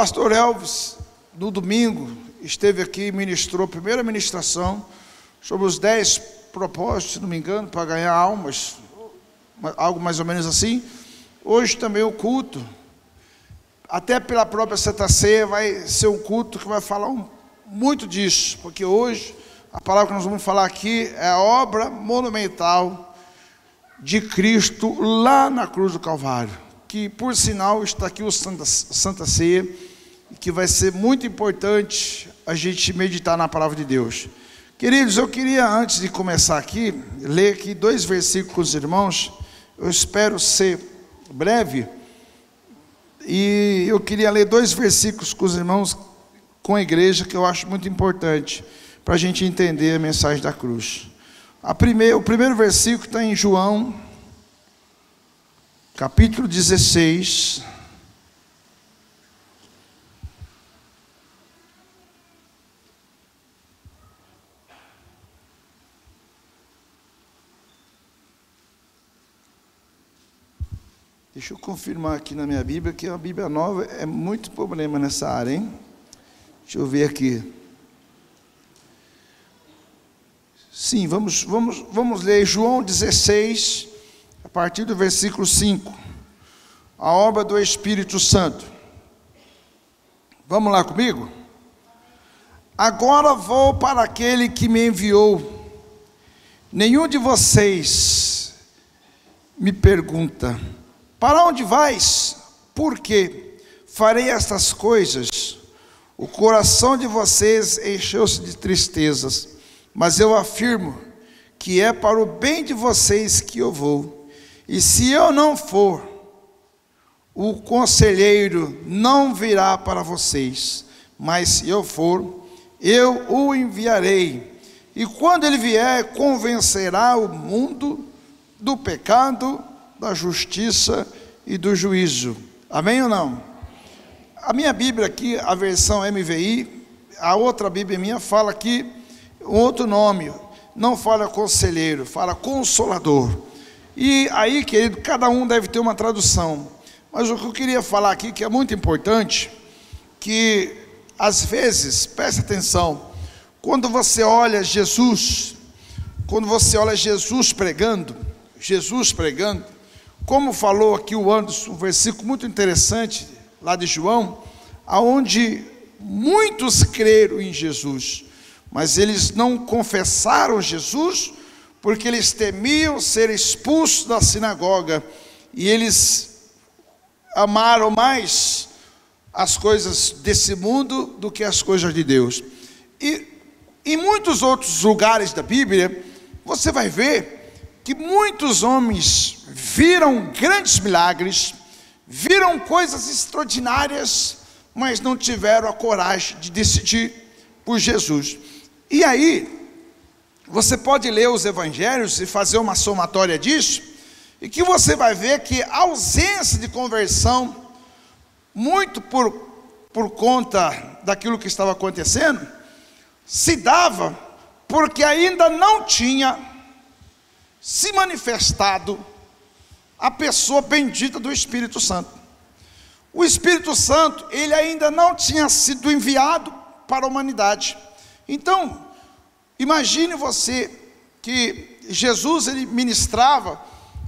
pastor Elvis, no domingo, esteve aqui e ministrou a primeira ministração sobre os 10 propósitos, se não me engano, para ganhar almas, algo mais ou menos assim. Hoje também o culto, até pela própria Santa Ceia, vai ser um culto que vai falar muito disso, porque hoje a palavra que nós vamos falar aqui é a obra monumental de Cristo lá na cruz do Calvário, que por sinal está aqui o Santa Ceia, que vai ser muito importante a gente meditar na palavra de Deus. Queridos, eu queria, antes de começar aqui, ler aqui 2 versículos com os irmãos. Eu espero ser breve, e eu queria ler 2 versículos com os irmãos, com a igreja, que eu acho muito importante para a gente entender a mensagem da cruz. O primeiro versículo está em João, capítulo 16. Deixa eu confirmar aqui na minha Bíblia, que a Bíblia nova é muito problema nessa área, hein? Deixa eu ver aqui. Sim, vamos ler João 16, a partir do versículo 5. A obra do Espírito Santo. Vamos lá comigo? Agora vou para aquele que me enviou. Nenhum de vocês me pergunta: para onde vais? Por quê? Farei estas coisas. O coração de vocês encheu-se de tristezas, mas eu afirmo que é para o bem de vocês que eu vou. E se eu não for, o conselheiro não virá para vocês, mas se eu for, eu o enviarei. E quando ele vier, convencerá o mundo do pecado, da justiça e do juízo. Amém ou não? A minha Bíblia aqui, a versão MVI, a outra Bíblia minha fala aqui um outro nome, não fala conselheiro, fala consolador. E aí, querido, cada um deve ter uma tradução, mas o que eu queria falar aqui, que é muito importante, que às vezes, preste atenção, quando você olha Jesus pregando, como falou aqui o Anderson, um versículo muito interessante, lá de João, aonde muitos creram em Jesus, mas eles não confessaram Jesus, porque eles temiam ser expulsos da sinagoga, e eles amaram mais as coisas desse mundo do que as coisas de Deus. E em muitos outros lugares da Bíblia, você vai ver que muitos homens viram grandes milagres, viram coisas extraordinárias, mas não tiveram a coragem de decidir por Jesus. E aí, você pode ler os evangelhos e fazer uma somatória disso, e que você vai ver que a ausência de conversão, muito por conta daquilo que estava acontecendo, se dava porque ainda não tinha se manifestado a pessoa bendita do Espírito Santo. O Espírito Santo, ele ainda não tinha sido enviado para a humanidade. Então, imagine você que Jesus, ele ministrava,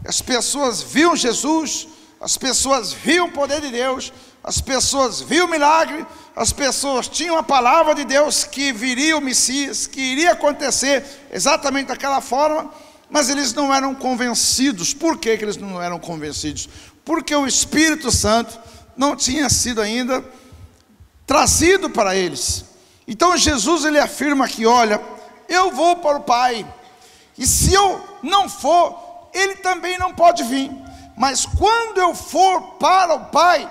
as pessoas viam Jesus, as pessoas viam o poder de Deus, as pessoas viam o milagre, as pessoas tinham a palavra de Deus que viria o Messias, que iria acontecer exatamente daquela forma, mas eles não eram convencidos. Por que eles não eram convencidos? Porque o Espírito Santo não tinha sido ainda trazido para eles. Então Jesus, ele afirma que, olha, eu vou para o Pai, e se eu não for, ele também não pode vir, mas quando eu for para o Pai,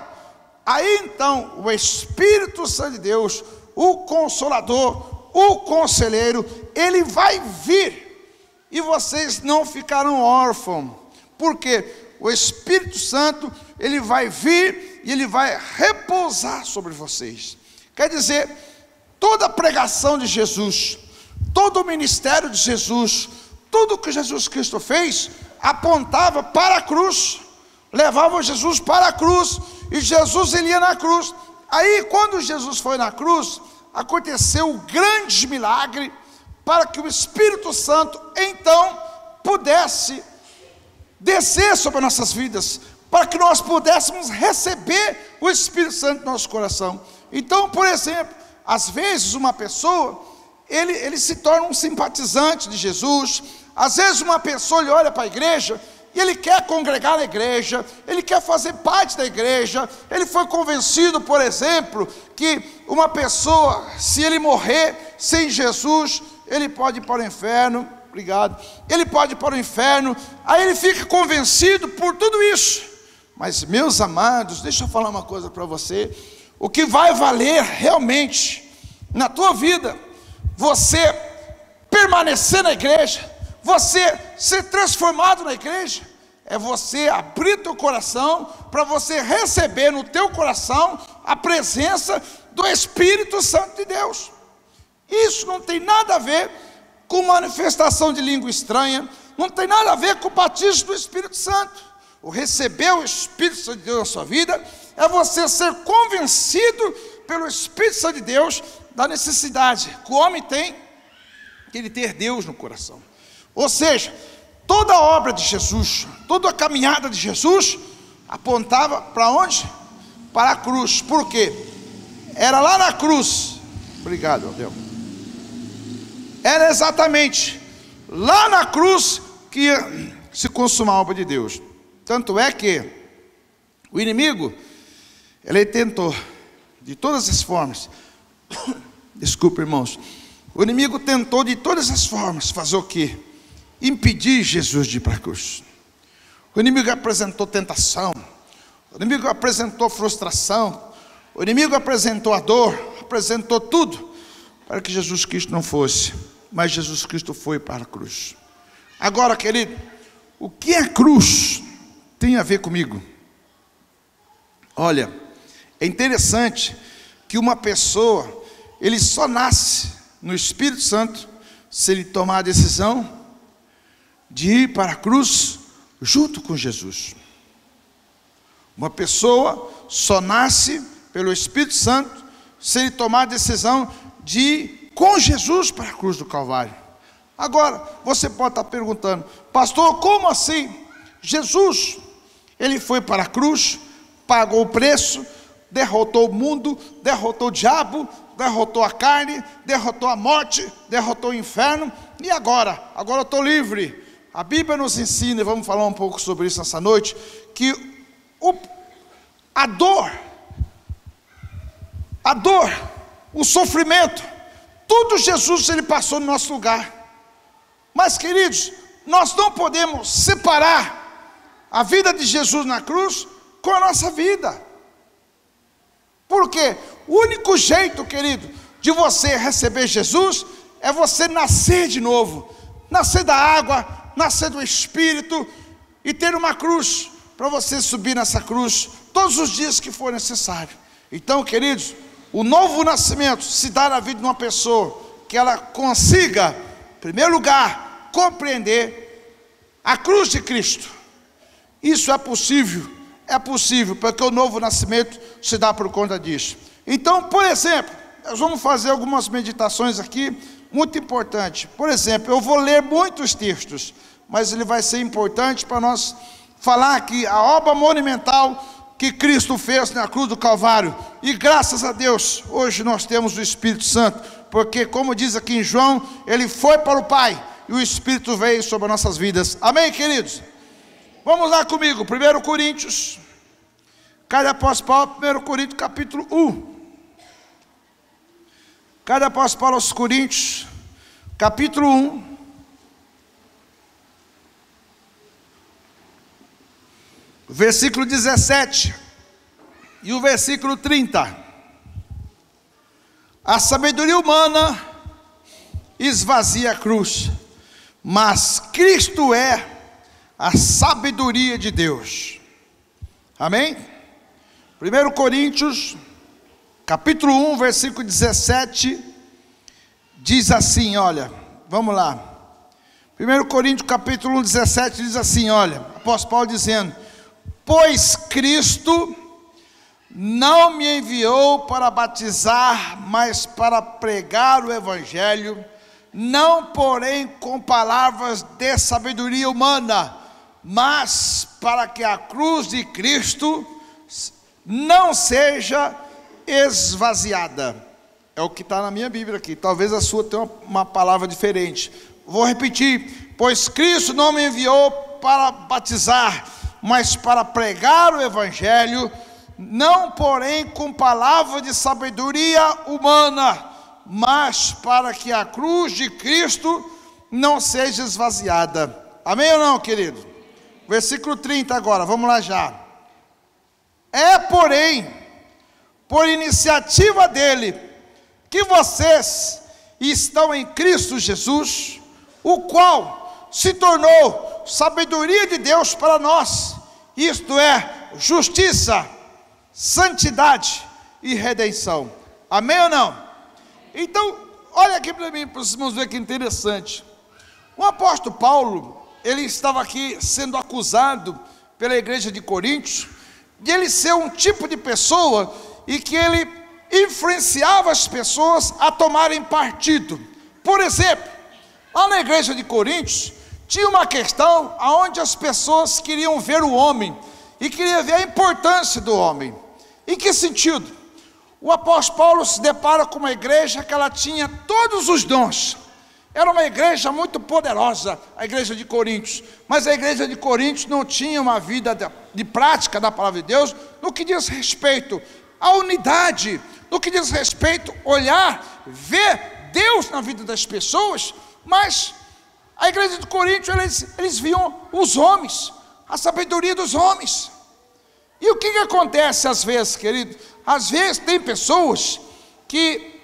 aí então o Espírito Santo de Deus, o Consolador, o Conselheiro, ele vai vir, e vocês não ficarão órfãos, porque o Espírito Santo, ele vai vir, e ele vai repousar sobre vocês. Quer dizer, toda a pregação de Jesus, todo o ministério de Jesus, tudo que Jesus Cristo fez, apontava para a cruz, levava Jesus para a cruz, e Jesus, ele ia na cruz, Aí, quando Jesus foi na cruz, aconteceu um grande milagre para que o Espírito Santo, então, pudesse descer sobre as nossas vidas, para que nós pudéssemos receber o Espírito Santo no nosso coração. Então, por exemplo, às vezes uma pessoa, ele se torna um simpatizante de Jesus. Às vezes uma pessoa, ele olha para a igreja e ele quer congregar na igreja, ele quer fazer parte da igreja. Ele foi convencido, por exemplo, que uma pessoa, se ele morrer sem Jesus, ele pode ir para o inferno. Obrigado. Ele pode ir para o inferno. Aí ele fica convencido por tudo isso. Mas, meus amados, deixa eu falar uma coisa para você. O que vai valer realmente na tua vida, você permanecer na igreja, você ser transformado na igreja, é você abrir teu coração para você receber no teu coração a presença do Espírito Santo de Deus. Isso não tem nada a ver com manifestação de língua estranha, não tem nada a ver com o batismo do Espírito Santo. O receber o Espírito Santo de Deus na sua vida é você ser convencido pelo Espírito Santo de Deus da necessidade que o homem tem de ele ter Deus no coração. Ou seja, toda a obra de Jesus, toda a caminhada de Jesus apontava para onde? Para a cruz. Por quê? Era lá na cruz. Obrigado, Abel. Era exatamente lá na cruz que ia se consumar a obra de Deus. Tanto é que o inimigo, ele tentou de todas as formas, desculpa, irmãos, o inimigo tentou de todas as formas fazer o quê? Impedir Jesus de ir para a cruz. O inimigo apresentou tentação, o inimigo apresentou frustração, o inimigo apresentou a dor, apresentou tudo para que Jesus Cristo não fosse, mas Jesus Cristo foi para a cruz. Agora, querido, o que a cruz tem a ver comigo? Olha, é interessante que uma pessoa, ele só nasce no Espírito Santo se ele tomar a decisão de ir para a cruz junto com Jesus. Uma pessoa só nasce pelo Espírito Santo se ele tomar a decisão de ir com Jesus para a cruz do Calvário. Agora, você pode estar perguntando: pastor, como assim? Jesus, ele foi para a cruz, pagou o preço, derrotou o mundo, derrotou o diabo, derrotou a carne, derrotou a morte, derrotou o inferno. E agora? Agora eu estou livre. A Bíblia nos ensina, e vamos falar um pouco sobre isso nessa noite, que a dor, o sofrimento, tudo Jesus ele passou no nosso lugar. Mas, queridos, nós não podemos separar a vida de Jesus na cruz com a nossa vida. Por quê? O único jeito, querido, de você receber Jesus é você nascer de novo, nascer da água, nascer do Espírito e ter uma cruz para você subir nessa cruz todos os dias que for necessário. Então, queridos, o novo nascimento se dá na vida de uma pessoa que ela consiga, em primeiro lugar, compreender a cruz de Cristo. Isso é possível, porque o novo nascimento se dá por conta disso. Então, por exemplo, nós vamos fazer algumas meditações aqui, muito importante. Por exemplo, eu vou ler muitos textos, mas ele vai ser importante para nós falar que a obra monumental que Cristo fez na cruz do Calvário, e graças a Deus, hoje nós temos o Espírito Santo, porque como diz aqui em João, ele foi para o Pai, e o Espírito veio sobre as nossas vidas. Amém, queridos? Vamos lá comigo, 1 Coríntios, Carta do Apóstolo Paulo, 1 Coríntios capítulo 1. Carta do Apóstolo Paulo aos Coríntios, capítulo 1. Versículo 17 e o versículo 30. A sabedoria humana esvazia a cruz, mas Cristo é a sabedoria de Deus. Amém? 1 Coríntios, capítulo 1, versículo 17, diz assim, olha, vamos lá. 1 Coríntios, capítulo 1, 17, diz assim, olha, apóstolo Paulo dizendo: pois Cristo não me enviou para batizar, mas para pregar o evangelho, não porém com palavras de sabedoria humana, mas para que a cruz de Cristo não seja esvaziada. É o que está na minha Bíblia aqui, talvez a sua tenha uma palavra diferente. Vou repetir: pois Cristo não me enviou para batizar, mas para pregar o evangelho, não porém com palavra de sabedoria humana, mas para que a cruz de Cristo não seja esvaziada. Amém ou não, querido? Versículo 30 agora, vamos lá já. É, porém, por iniciativa dele, que vocês estão em Cristo Jesus, o qual se tornou sabedoria de Deus para nós, isto é, justiça, santidade e redenção. Amém ou não? Então, olha aqui para mim, para os irmãos verem que interessante. O apóstolo Paulo, ele estava aqui sendo acusado pela igreja de Coríntios, de ele ser um tipo de pessoa, e que ele influenciava as pessoas a tomarem partido. Por exemplo, lá na igreja de Coríntios, tinha uma questão onde as pessoas queriam ver o homem, e queriam ver a importância do homem. Em que sentido? O apóstolo Paulo se depara com uma igreja que ela tinha todos os dons. Era uma igreja muito poderosa, a igreja de Coríntios, mas a igreja de Coríntios não tinha uma vida de prática da palavra de Deus, no que diz respeito à unidade, no que diz respeito a olhar, ver Deus na vida das pessoas. Mas a igreja de Coríntios, eles viam os homens, a sabedoria dos homens. E o que acontece às vezes, querido? Às vezes tem pessoas que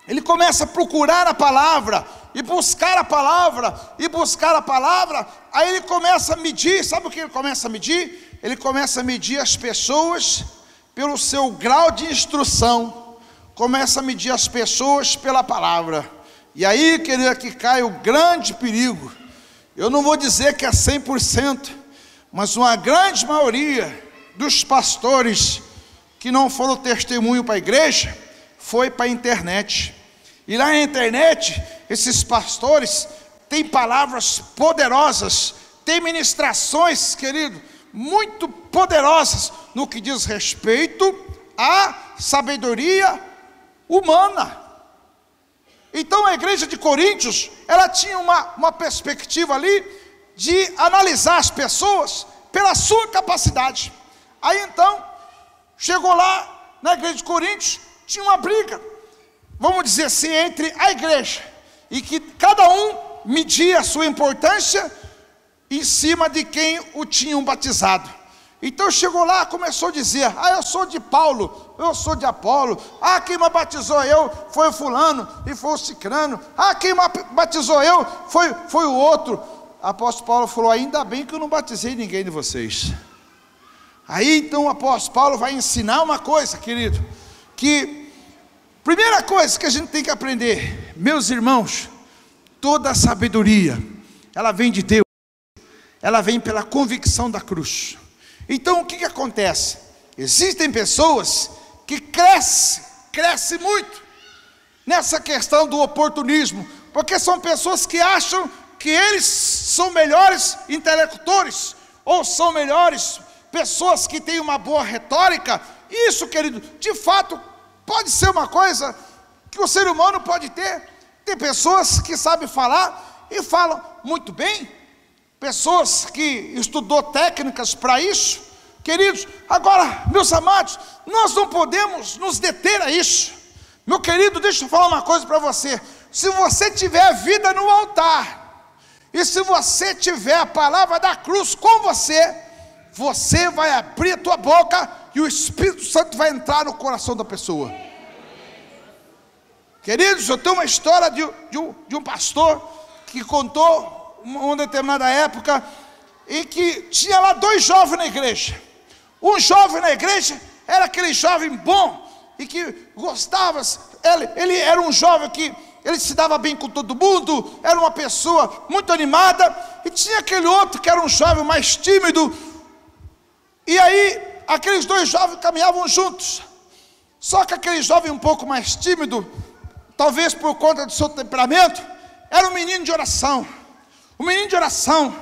ele começa a procurar a palavra, e buscar a palavra, e buscar a palavra, aí ele começa a medir. Sabe o que ele começa a medir? Ele começa a medir as pessoas pelo seu grau de instrução, começa a medir as pessoas pela palavra. E aí, querido, aqui cai o grande perigo. Eu não vou dizer que é 100%, mas uma grande maioria dos pastores que não foram testemunho para a igreja, foi para a internet. E lá na internet, esses pastores têm palavras poderosas, têm ministrações, querido, muito poderosas, no que diz respeito à sabedoria humana. Então a igreja de Coríntios, ela tinha uma perspectiva ali, de analisar as pessoas pela sua capacidade. Aí então, chegou lá na igreja de Coríntios, tinha uma briga, vamos dizer assim, entre a igreja, e que cada um media a sua importância em cima de quem o tinham batizado. Então chegou lá, começou a dizer: eu sou de Paulo, eu sou de Apolo, quem me batizou eu foi o fulano, e foi o cicrano, quem me batizou eu foi o outro. O apóstolo Paulo falou: ainda bem que eu não batizei ninguém de vocês. Aí então o apóstolo Paulo vai ensinar uma coisa, querido, que primeira coisa que a gente tem que aprender, meus irmãos, toda a sabedoria, ela vem de Deus, ela vem pela convicção da cruz. Então o que acontece? Existem pessoas que crescem muito nessa questão do oportunismo, porque são pessoas que acham que eles são melhores intelectores, ou são melhores pessoas que têm uma boa retórica. Isso, querido, de fato, pode ser uma coisa que o ser humano pode ter. Tem pessoas que sabem falar e falam muito bem, pessoas que estudou técnicas para isso, queridos. Agora, meus amados, nós não podemos nos deter a isso. Meu querido, deixa eu falar uma coisa para você: se você tiver vida no altar, e se você tiver a palavra da cruz com você, você vai abrir a tua boca e o Espírito Santo vai entrar no coração da pessoa. Queridos, eu tenho uma história de um pastor que contou uma determinada época, em que tinha lá 2 jovens na igreja. Um jovem na igreja era aquele jovem bom, e que gostava, ele era um jovem que ele se dava bem com todo mundo, era uma pessoa muito animada. E tinha aquele outro que era um jovem mais tímido. E aí aqueles dois jovens caminhavam juntos. Só que aquele jovem um pouco mais tímido, talvez por conta do seu temperamento, era um menino de oração. Um menino de oração.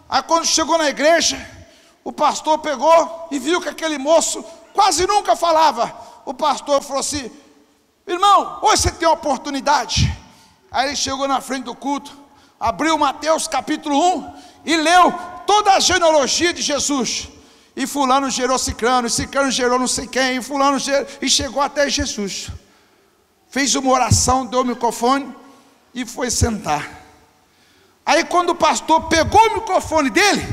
Aí quando chegou na igreja, o pastor pegou e viu que aquele moço quase nunca falava. O pastor falou assim: irmão, hoje você tem uma oportunidade. Aí ele chegou na frente do culto, abriu Mateus capítulo 1 e leu toda a genealogia de Jesus. E fulano gerou Cicrano, e Cicrano gerou não sei quem, e fulano gerou, e chegou até Jesus. Fez uma oração, deu o microfone e foi sentar. Aí quando o pastor pegou o microfone dele,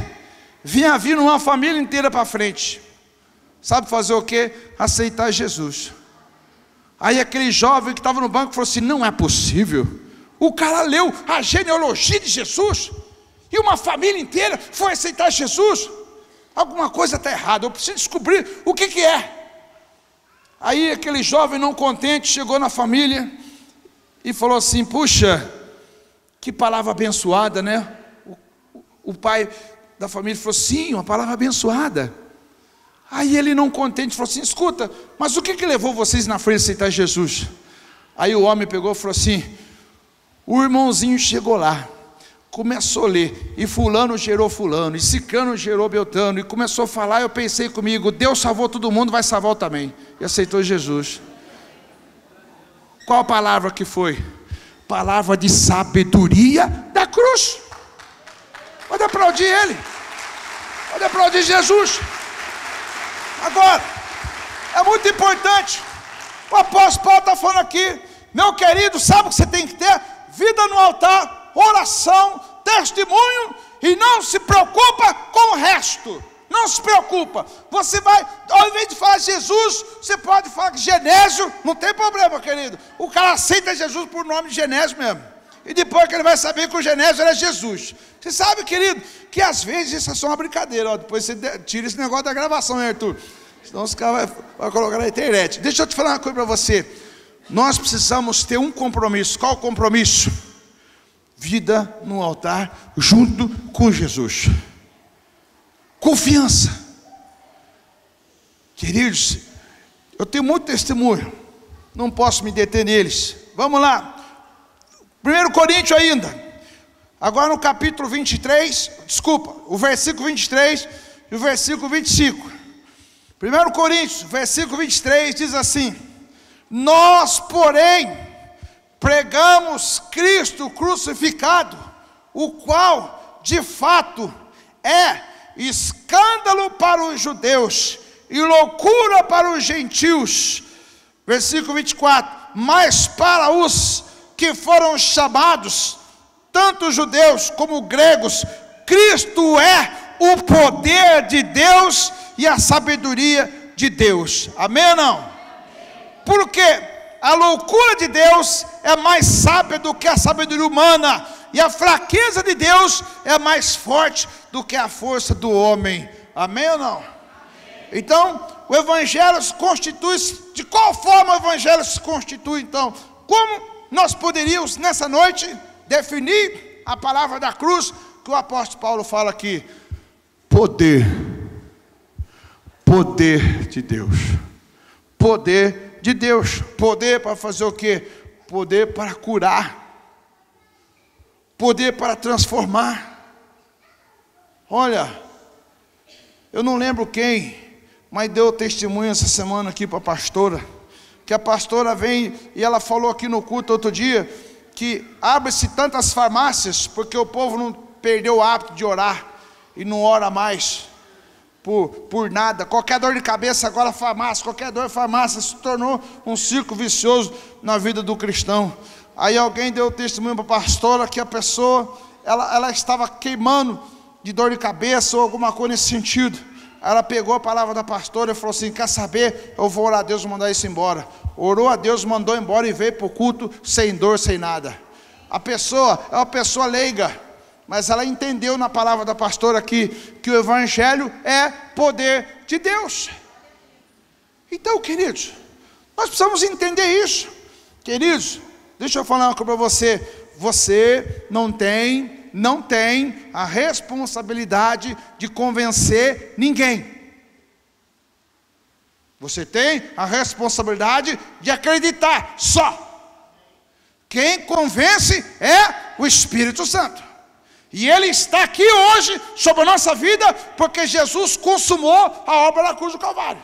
vinha vindo uma família inteira para frente. Sabe fazer o quê? Aceitar Jesus. Aí aquele jovem que estava no banco falou assim: não é possível, o cara leu a genealogia de Jesus, e uma família inteira foi aceitar Jesus. Alguma coisa está errada, eu preciso descobrir o que é. Aí aquele jovem não contente chegou na família e falou assim: puxa, que palavra abençoada, né? O pai da família falou: sim, uma palavra abençoada. Aí ele não contente falou assim: escuta, mas o que levou vocês na frente a aceitar Jesus? Aí o homem pegou e falou assim: o irmãozinho chegou lá, começou a ler, e fulano gerou fulano, e Cicrano gerou Beltrano, e começou a falar. Eu pensei comigo: Deus salvou todo mundo, vai salvar eu também. E aceitou Jesus. Qual a palavra que foi? Palavra de sabedoria da cruz. Pode aplaudir ele, pode aplaudir Jesus. Agora, é muito importante, o apóstolo Paulo está falando aqui: meu querido, sabe o que você tem que ter? Vida no altar, oração, testemunho, e não se preocupa com o resto. Não se preocupa. Você vai, ao invés de falar Jesus, você pode falar Genésio, não tem problema, querido. O cara aceita Jesus por nome de Genésio mesmo. E depois que ele vai saber que o Genésio era Jesus. Você sabe, querido, que às vezes isso é só uma brincadeira. Ó, depois você tira esse negócio da gravação, hein, Arthur? Senão os caras vão colocar na internet. Deixa eu te falar uma coisa para você. Nós precisamos ter um compromisso. Qual o compromisso? Vida no altar junto com Jesus. Confiança. Queridos, eu tenho muito testemunho, não posso me deter neles. Vamos lá, 1 Coríntios ainda, agora no capítulo 23, desculpa, o versículo 23 e o versículo 25. 1 Coríntios, versículo 23 diz assim: nós, porém, pregamos Cristo crucificado, o qual de fato é escândalo para os judeus e loucura para os gentios. Versículo 24: mas para os que foram chamados, tanto judeus como gregos, Cristo é o poder de Deus e a sabedoria de Deus. Amém ou não? Porque a loucura de Deus é mais sábia do que a sabedoria humana, e a fraqueza de Deus é mais forte do que a força do homem. Amém ou não? Amém. Então, o Evangelho se constitui. De qual forma o Evangelho se constitui, então? Como nós poderíamos, nessa noite, definir a palavra da cruz, que o apóstolo Paulo fala aqui? Poder. Poder de Deus. Poder de Deus. Poder para fazer o quê? Poder para curar. Poder para transformar. Olha, eu não lembro quem, mas deu testemunho essa semana aqui para a pastora, que a pastora vem e ela falou aqui no culto outro dia, que abre-se tantas farmácias, porque o povo não perdeu o hábito de orar, e não ora mais, por nada. Qualquer dor de cabeça agora farmácia, qualquer dor farmácia, se tornou um círculo vicioso na vida do cristão. Aí alguém deu testemunho para a pastora que a pessoa, ela estava queimando de dor de cabeça ou alguma coisa nesse sentido. Ela pegou a palavra da pastora e falou assim: quer saber? Eu vou orar a Deus e mandar isso embora. Orou a Deus, mandou embora e veio para o culto sem dor, sem nada. A pessoa é uma pessoa leiga, mas ela entendeu na palavra da pastora aqui que o Evangelho é poder de Deus. Então, queridos, nós precisamos entender isso. Queridos, deixa eu falar uma coisa para você. Você não tem a responsabilidade de convencer ninguém. Você tem a responsabilidade de acreditar só. Quem convence é o Espírito Santo. E Ele está aqui hoje sobre a nossa vida, porque Jesus consumou a obra da cruz do Calvário.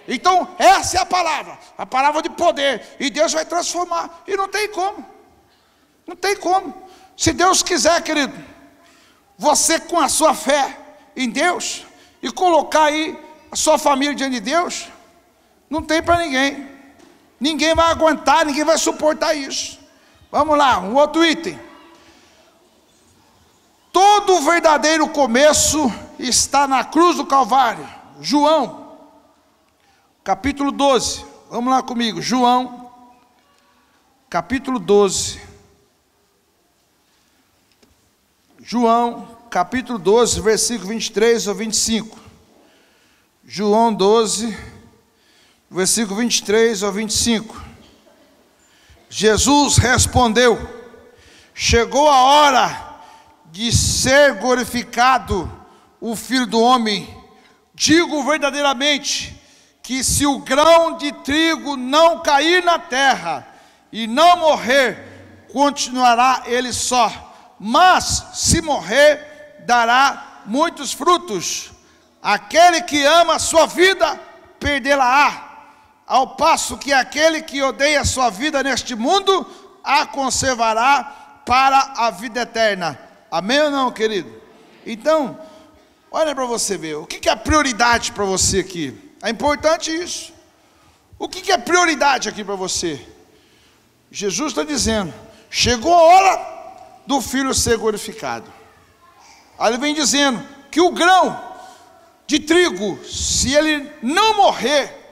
Então essa é a palavra de poder. E Deus vai transformar. E não tem como. Não tem como. Se Deus quiser, querido, você com a sua fé em Deus, e colocar aí a sua família diante de Deus, não tem para ninguém. Ninguém vai aguentar, ninguém vai suportar isso. Vamos lá, um outro item. Todo o verdadeiro começo está na cruz do Calvário. João, capítulo 12. Vamos lá comigo, João, capítulo 12. João, capítulo 12, versículo 23 ao 25. João 12, versículo 23 ao 25. Jesus respondeu: chegou a hora de ser glorificado o Filho do Homem. Digo verdadeiramente que se o grão de trigo não cair na terra e não morrer, continuará ele só, mas se morrer, dará muitos frutos. Aquele que ama a sua vida, perdê-la-á, ao passo que aquele que odeia a sua vida neste mundo, a conservará para a vida eterna. Amém ou não, querido? Então, olha para você ver, o que é prioridade para você aqui? É importante isso. O que é prioridade aqui para você? Jesus está dizendo, chegou a hora do Filho ser glorificado. Aí ele vem dizendo que o grão de trigo, se ele não morrer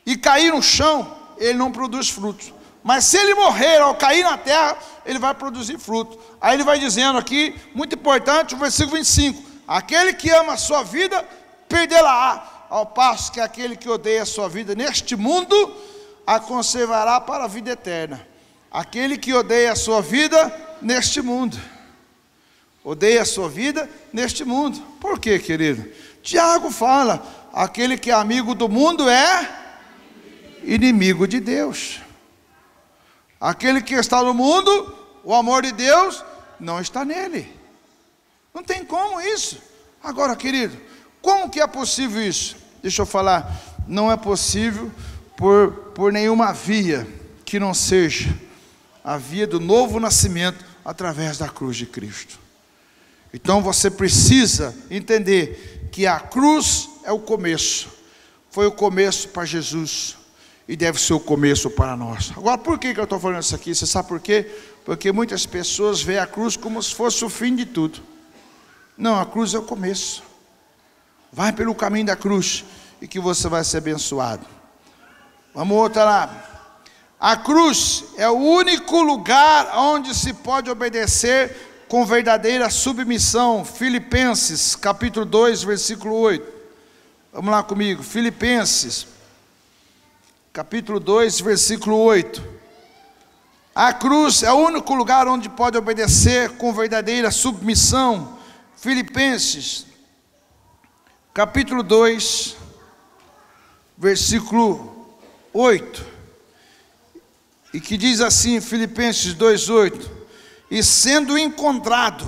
e cair no chão, ele não produz fruto. Mas se ele morrer ao cair na terra, ele vai produzir fruto. Aí ele vai dizendo aqui, muito importante, o versículo 25: aquele que ama a sua vida, perdê-la-á, ao passo que aquele que odeia a sua vida neste mundo, a conservará para a vida eterna. Aquele que odeia a sua vida neste mundo, odeia a sua vida neste mundo. Por quê, querido? Tiago fala, aquele que é amigo do mundo é inimigo de Deus. Aquele que está no mundo, o amor de Deus não está nele. Não tem como isso. Agora, querido, como que é possível isso? Deixa eu falar, não é possível por nenhuma via que não seja a via do novo nascimento através da cruz de Cristo. Então você precisa entender que a cruz é o começo. Foi o começo para Jesus e deve ser o começo para nós. Agora, por que eu estou falando isso aqui? Você sabe por quê? Porque muitas pessoas veem a cruz como se fosse o fim de tudo. Não, a cruz é o começo. Vai pelo caminho da cruz e que você vai ser abençoado. Vamos outra lá. A cruz é o único lugar onde se pode obedecer com verdadeira submissão. Filipenses, capítulo 2, versículo 8. Vamos lá comigo. Filipenses, capítulo 2, versículo 8. A cruz é o único lugar onde pode obedecer com verdadeira submissão. Filipenses, capítulo 2, versículo 8. E que diz assim, Filipenses 2:8: e sendo encontrado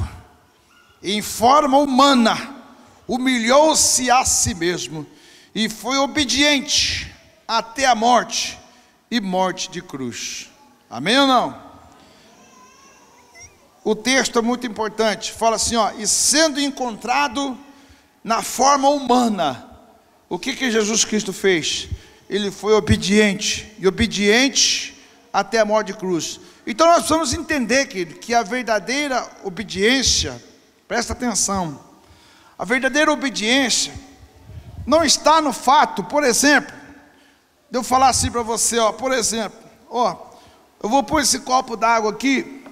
em forma humana, humilhou-se a si mesmo, e foi obediente até a morte, e morte de cruz. Amém ou não? O texto é muito importante, fala assim, ó, e sendo encontrado na forma humana, o que Jesus Cristo fez? Ele foi obediente, e obediente até a morte de cruz. Então nós precisamos entender, querido, que a verdadeira obediência, presta atenção, a verdadeira obediência não está no fato, por exemplo, de eu falar assim para você, ó, por exemplo, ó, eu vou pôr esse copo d'água aqui,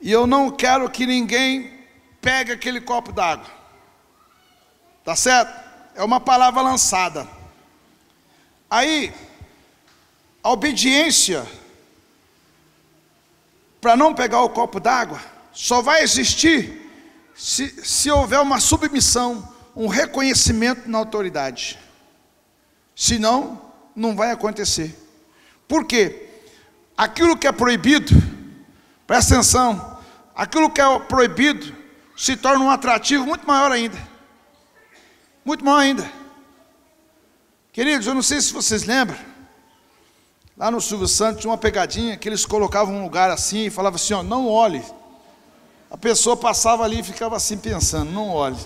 e eu não quero que ninguém pegue aquele copo d'água, tá certo? É uma palavra lançada. Aí, a obediência para não pegar o copo d'água só vai existir se houver uma submissão, um reconhecimento na autoridade. senão não vai acontecer. Por quê? Aquilo que é proibido, presta atenção, aquilo que é proibido se torna um atrativo muito maior ainda. Muito maior ainda. Queridos, eu não sei se vocês lembram, lá no Silvio Santos tinha uma pegadinha que eles colocavam um lugar assim e falavam assim, ó, não olhe. A pessoa passava ali e ficava assim pensando, não olhe.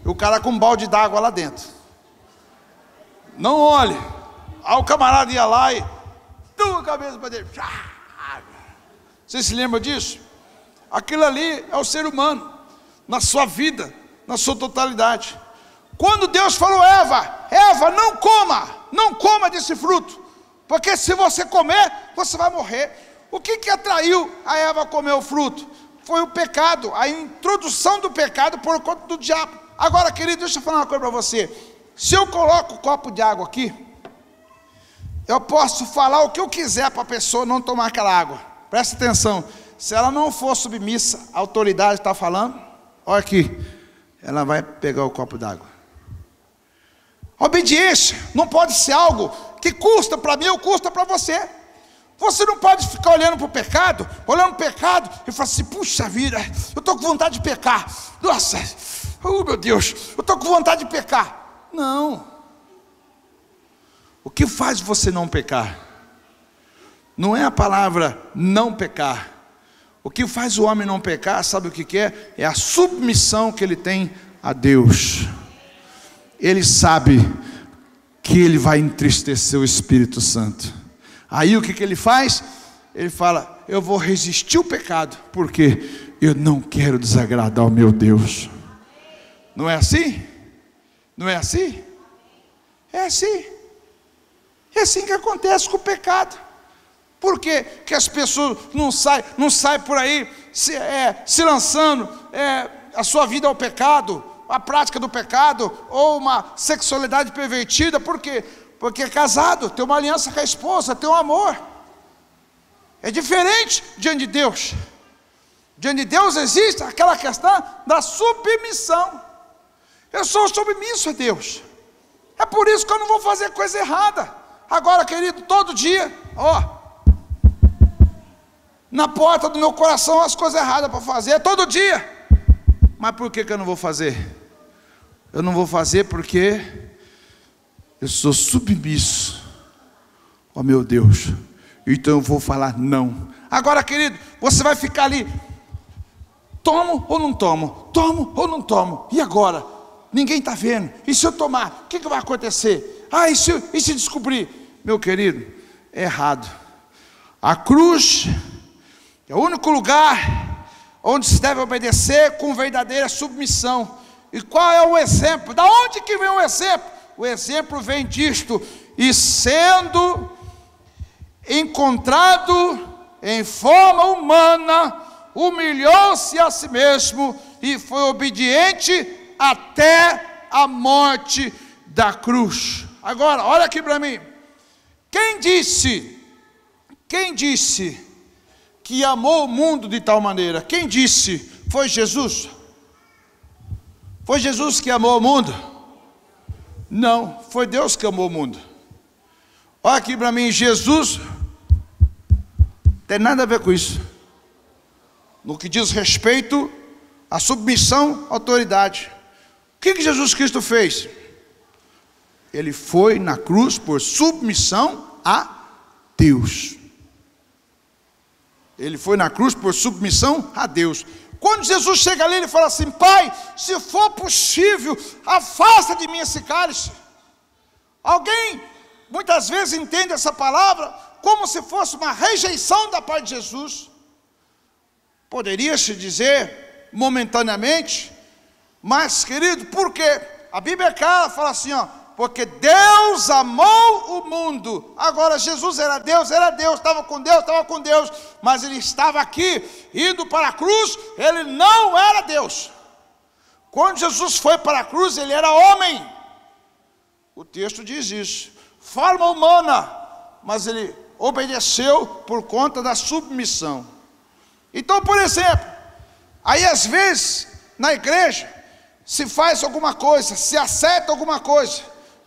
E o cara com um balde d'água lá dentro. Não olhe. Aí o camarada ia lá e tum a cabeça para dentro. Você se lembra disso? Aquilo ali é o ser humano, na sua vida, na sua totalidade. Quando Deus falou, Eva, não coma desse fruto, porque se você comer, você vai morrer. O que atraiu a Eva a comer o fruto? Foi o pecado, a introdução do pecado por conta do diabo. Agora, querido, deixa eu falar uma coisa para você. Se eu coloco um copo de água aqui, eu posso falar o que eu quiser para a pessoa não tomar aquela água. Presta atenção, se ela não for submissa à autoridade que está falando, olha aqui, ela vai pegar o copo d'água. Obediência não pode ser algo que custa para mim ou custa para você. Você não pode ficar olhando para o pecado e falar assim, puxa vida, eu estou com vontade de pecar. Nossa, oh meu Deus, eu estou com vontade de pecar. Não. O que faz você não pecar? Não é a palavra não pecar. O que faz o homem não pecar, sabe o que é? É a submissão que ele tem a Deus. Ele sabe que ele vai entristecer o Espírito Santo. Aí o que ele faz? Ele fala, eu vou resistir o pecado, porque eu não quero desagradar o meu Deus. Não é assim? Não é assim? É assim. É assim que acontece com o pecado. Por que as pessoas não saem por aí se lançando a sua vida ao pecado, a prática do pecado, ou uma sexualidade pervertida? Por quê? Porque é casado, tem uma aliança com a esposa, tem um amor. É diferente diante de Deus. Diante de Deus existe aquela questão da submissão. Eu sou submisso a Deus. É por isso que eu não vou fazer coisa errada. Agora, querido, todo dia, na porta do meu coração as coisas erradas para fazer, todo dia. Mas por que eu não vou fazer? Eu não vou fazer porque eu sou submisso ao meu Deus. Então eu vou falar não. Agora, querido, você vai ficar ali, tomo ou não tomo? Tomo ou não tomo? E agora? Ninguém está vendo. E se eu tomar, o que vai acontecer? E se descobrir? Meu querido, é errado. A cruz é o único lugar onde se deve obedecer com verdadeira submissão. E qual é o exemplo? Da onde que vem o exemplo? O exemplo vem disto: e sendo encontrado em forma humana, humilhou-se a si mesmo e foi obediente até a morte da cruz. Agora, olha aqui para mim. Quem disse que amou o mundo de tal maneira? Quem disse? Foi Jesus? Foi Jesus que amou o mundo? Não, foi Deus que amou o mundo. Olha aqui para mim, Jesus tem nada a ver com isso. No que diz respeito à submissão à autoridade. O que Jesus Cristo fez? Ele foi na cruz por submissão a Deus. Ele foi na cruz por submissão a Deus. Quando Jesus chega ali, ele fala assim: Pai, se for possível, afasta de mim esse cálice. Alguém muitas vezes entende essa palavra como se fosse uma rejeição da parte de Jesus. Poderia-se dizer momentaneamente, mas, querido, por quê? A Bíblia é clara, fala assim, porque Deus amou o mundo. Agora, Jesus era Deus, estava com Deus, mas ele estava aqui, indo para a cruz, ele não era Deus. Quando Jesus foi para a cruz, ele era homem. O texto diz isso, forma humana, mas ele obedeceu por conta da submissão. Então, por exemplo, aí às vezes, na igreja, se faz alguma coisa, se acerta alguma coisa,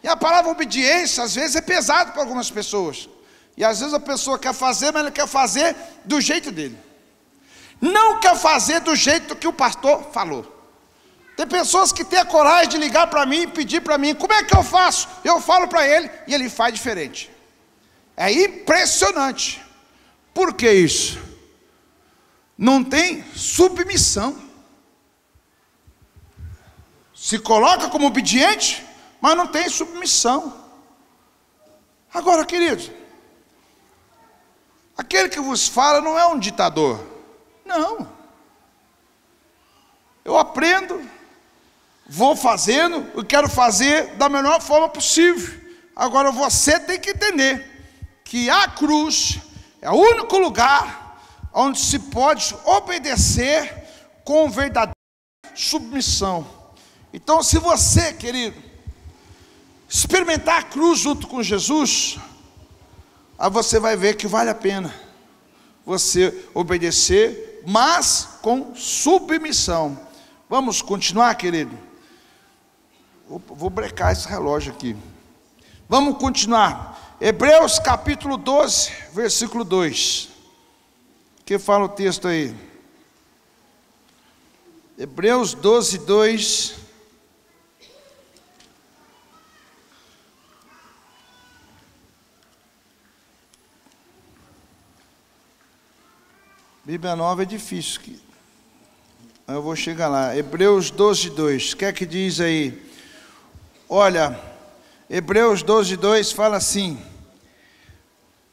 E a palavra obediência, às vezes, é pesado para algumas pessoas. E às vezes a pessoa quer fazer, mas ela quer fazer do jeito dele. Não quer fazer do jeito que o pastor falou. Tem pessoas que têm a coragem de ligar para mim e pedir para mim, como é que eu faço? Eu falo para ele e ele faz diferente. É impressionante. Por que isso? Não tem submissão. Se coloca como obediente, mas não tem submissão. Agora, queridos, aquele que vos fala não é um ditador. Não. Eu aprendo, vou fazendo, eu quero fazer da melhor forma possível. Agora você tem que entender que a cruz é o único lugar onde se pode obedecer com verdadeira submissão. Então, se você, querido, experimentar a cruz junto com Jesus, aí você vai ver que vale a pena você obedecer, mas com submissão. Vamos continuar, querido? Vou brecar esse relógio aqui. Vamos continuar. Hebreus capítulo 12, versículo 2. Que fala o texto aí? Hebreus 12, 2. Bíblia Nova é difícil. Eu vou chegar lá. Hebreus 12, 2. O que é que diz aí? Olha, Hebreus 12, 2 fala assim: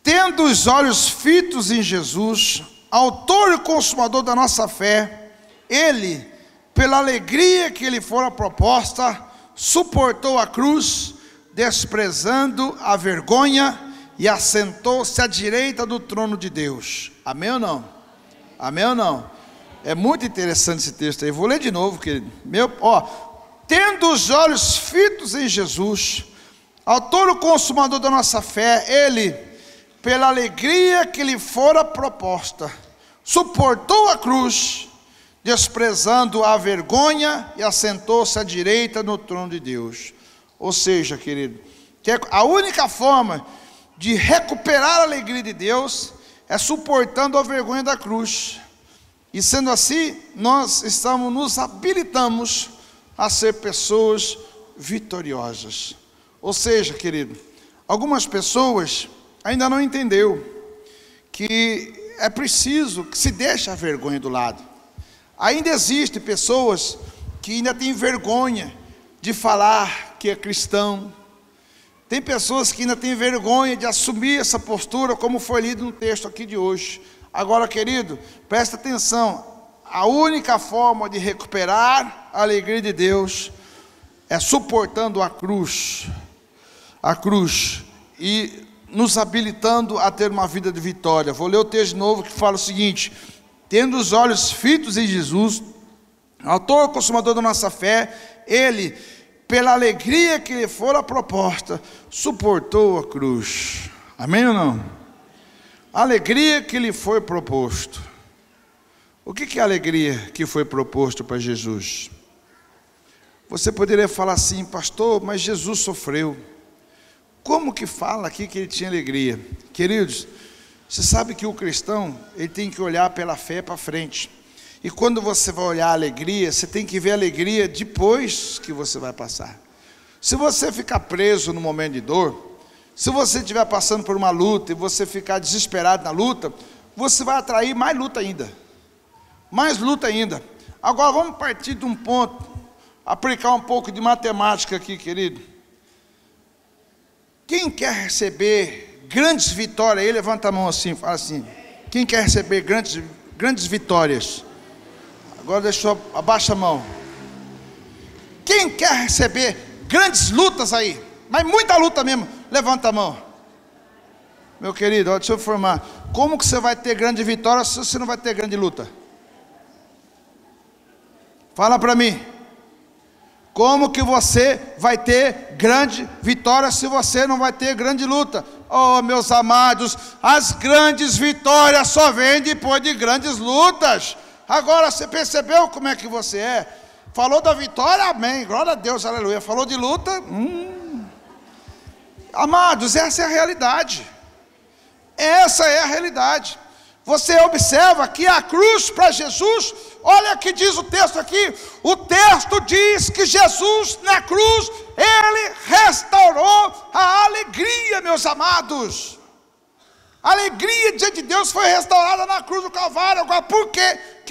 tendo os olhos fitos em Jesus, autor e consumador da nossa fé, ele, pela alegria que lhe fora proposta, suportou a cruz, desprezando a vergonha, e assentou-se à direita do trono de Deus. Amém ou não? Amém ou não? É muito interessante esse texto aí. Vou ler de novo, querido. Tendo os olhos fitos em Jesus, autor e consumador da nossa fé, ele, pela alegria que lhe fora proposta, suportou a cruz, desprezando a vergonha, e assentou-se à direita no trono de Deus. Ou seja, querido, que a única forma de recuperar a alegria de Deus é suportando a vergonha da cruz. E sendo assim, nós nos habilitamos a ser pessoas vitoriosas. Ou seja, querido, algumas pessoas ainda não entenderam que é preciso que se deixe a vergonha do lado. Ainda existem pessoas que ainda têm vergonha de falar que é cristão. Tem pessoas que ainda têm vergonha de assumir essa postura, como foi lido no texto aqui de hoje. Agora, querido, presta atenção. A única forma de recuperar a alegria de Deus é suportando a cruz e nos habilitando a ter uma vida de vitória. Vou ler o texto de novo, que fala o seguinte: tendo os olhos fitos em Jesus, autor e consumador da nossa fé, ele, pela alegria que lhe fora proposta, suportou a cruz. Amém ou não? A alegria que lhe foi proposto. O que é a alegria que foi proposto para Jesus? Você poderia falar assim: pastor, mas Jesus sofreu. Como que fala aqui que ele tinha alegria? Queridos, você sabe que o cristão, ele tem que olhar pela fé para frente. E quando você vai olhar a alegria, você tem que ver a alegria depois que você vai passar. Se você ficar preso no momento de dor, se você estiver passando por uma luta e você ficar desesperado na luta, você vai atrair mais luta ainda. Mais luta ainda. Agora vamos partir de um ponto, aplicar um pouco de matemática aqui, querido. Quem quer receber grandes vitórias aí, levanta a mão assim, fala assim: quem quer receber grandes vitórias? Agora abaixa a mão. Quem quer receber grandes lutas aí, mas muita luta mesmo, levanta a mão. Meu querido, deixa eu informar. Como que você vai ter grande vitória se você não vai ter grande luta? Fala para mim. Como que você vai ter grande vitória se você não vai ter grande luta? Oh, meus amados, as grandes vitórias só vêm depois de grandes lutas. Agora, você percebeu como é que você é? Falou da vitória, amém, glória a Deus, aleluia. Falou de luta, Amados, essa é a realidade. Essa é a realidade. Você observa que a cruz para Jesus, olha o que diz o texto aqui. O texto diz que Jesus na cruz, Ele restaurou a alegria, meus amados. A alegria diante de Deus foi restaurada na cruz do Calvário. Agora, por que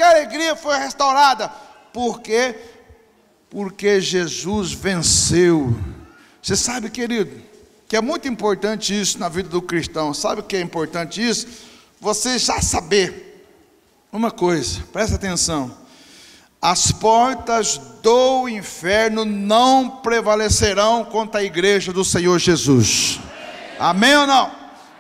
a alegria foi restaurada? Porque Jesus venceu. Você sabe, querido, que é muito importante isso na vida do cristão. Sabe o que é importante isso? Você já saber uma coisa, presta atenção: as portas do inferno não prevalecerão contra a igreja do Senhor Jesus. Amém ou não?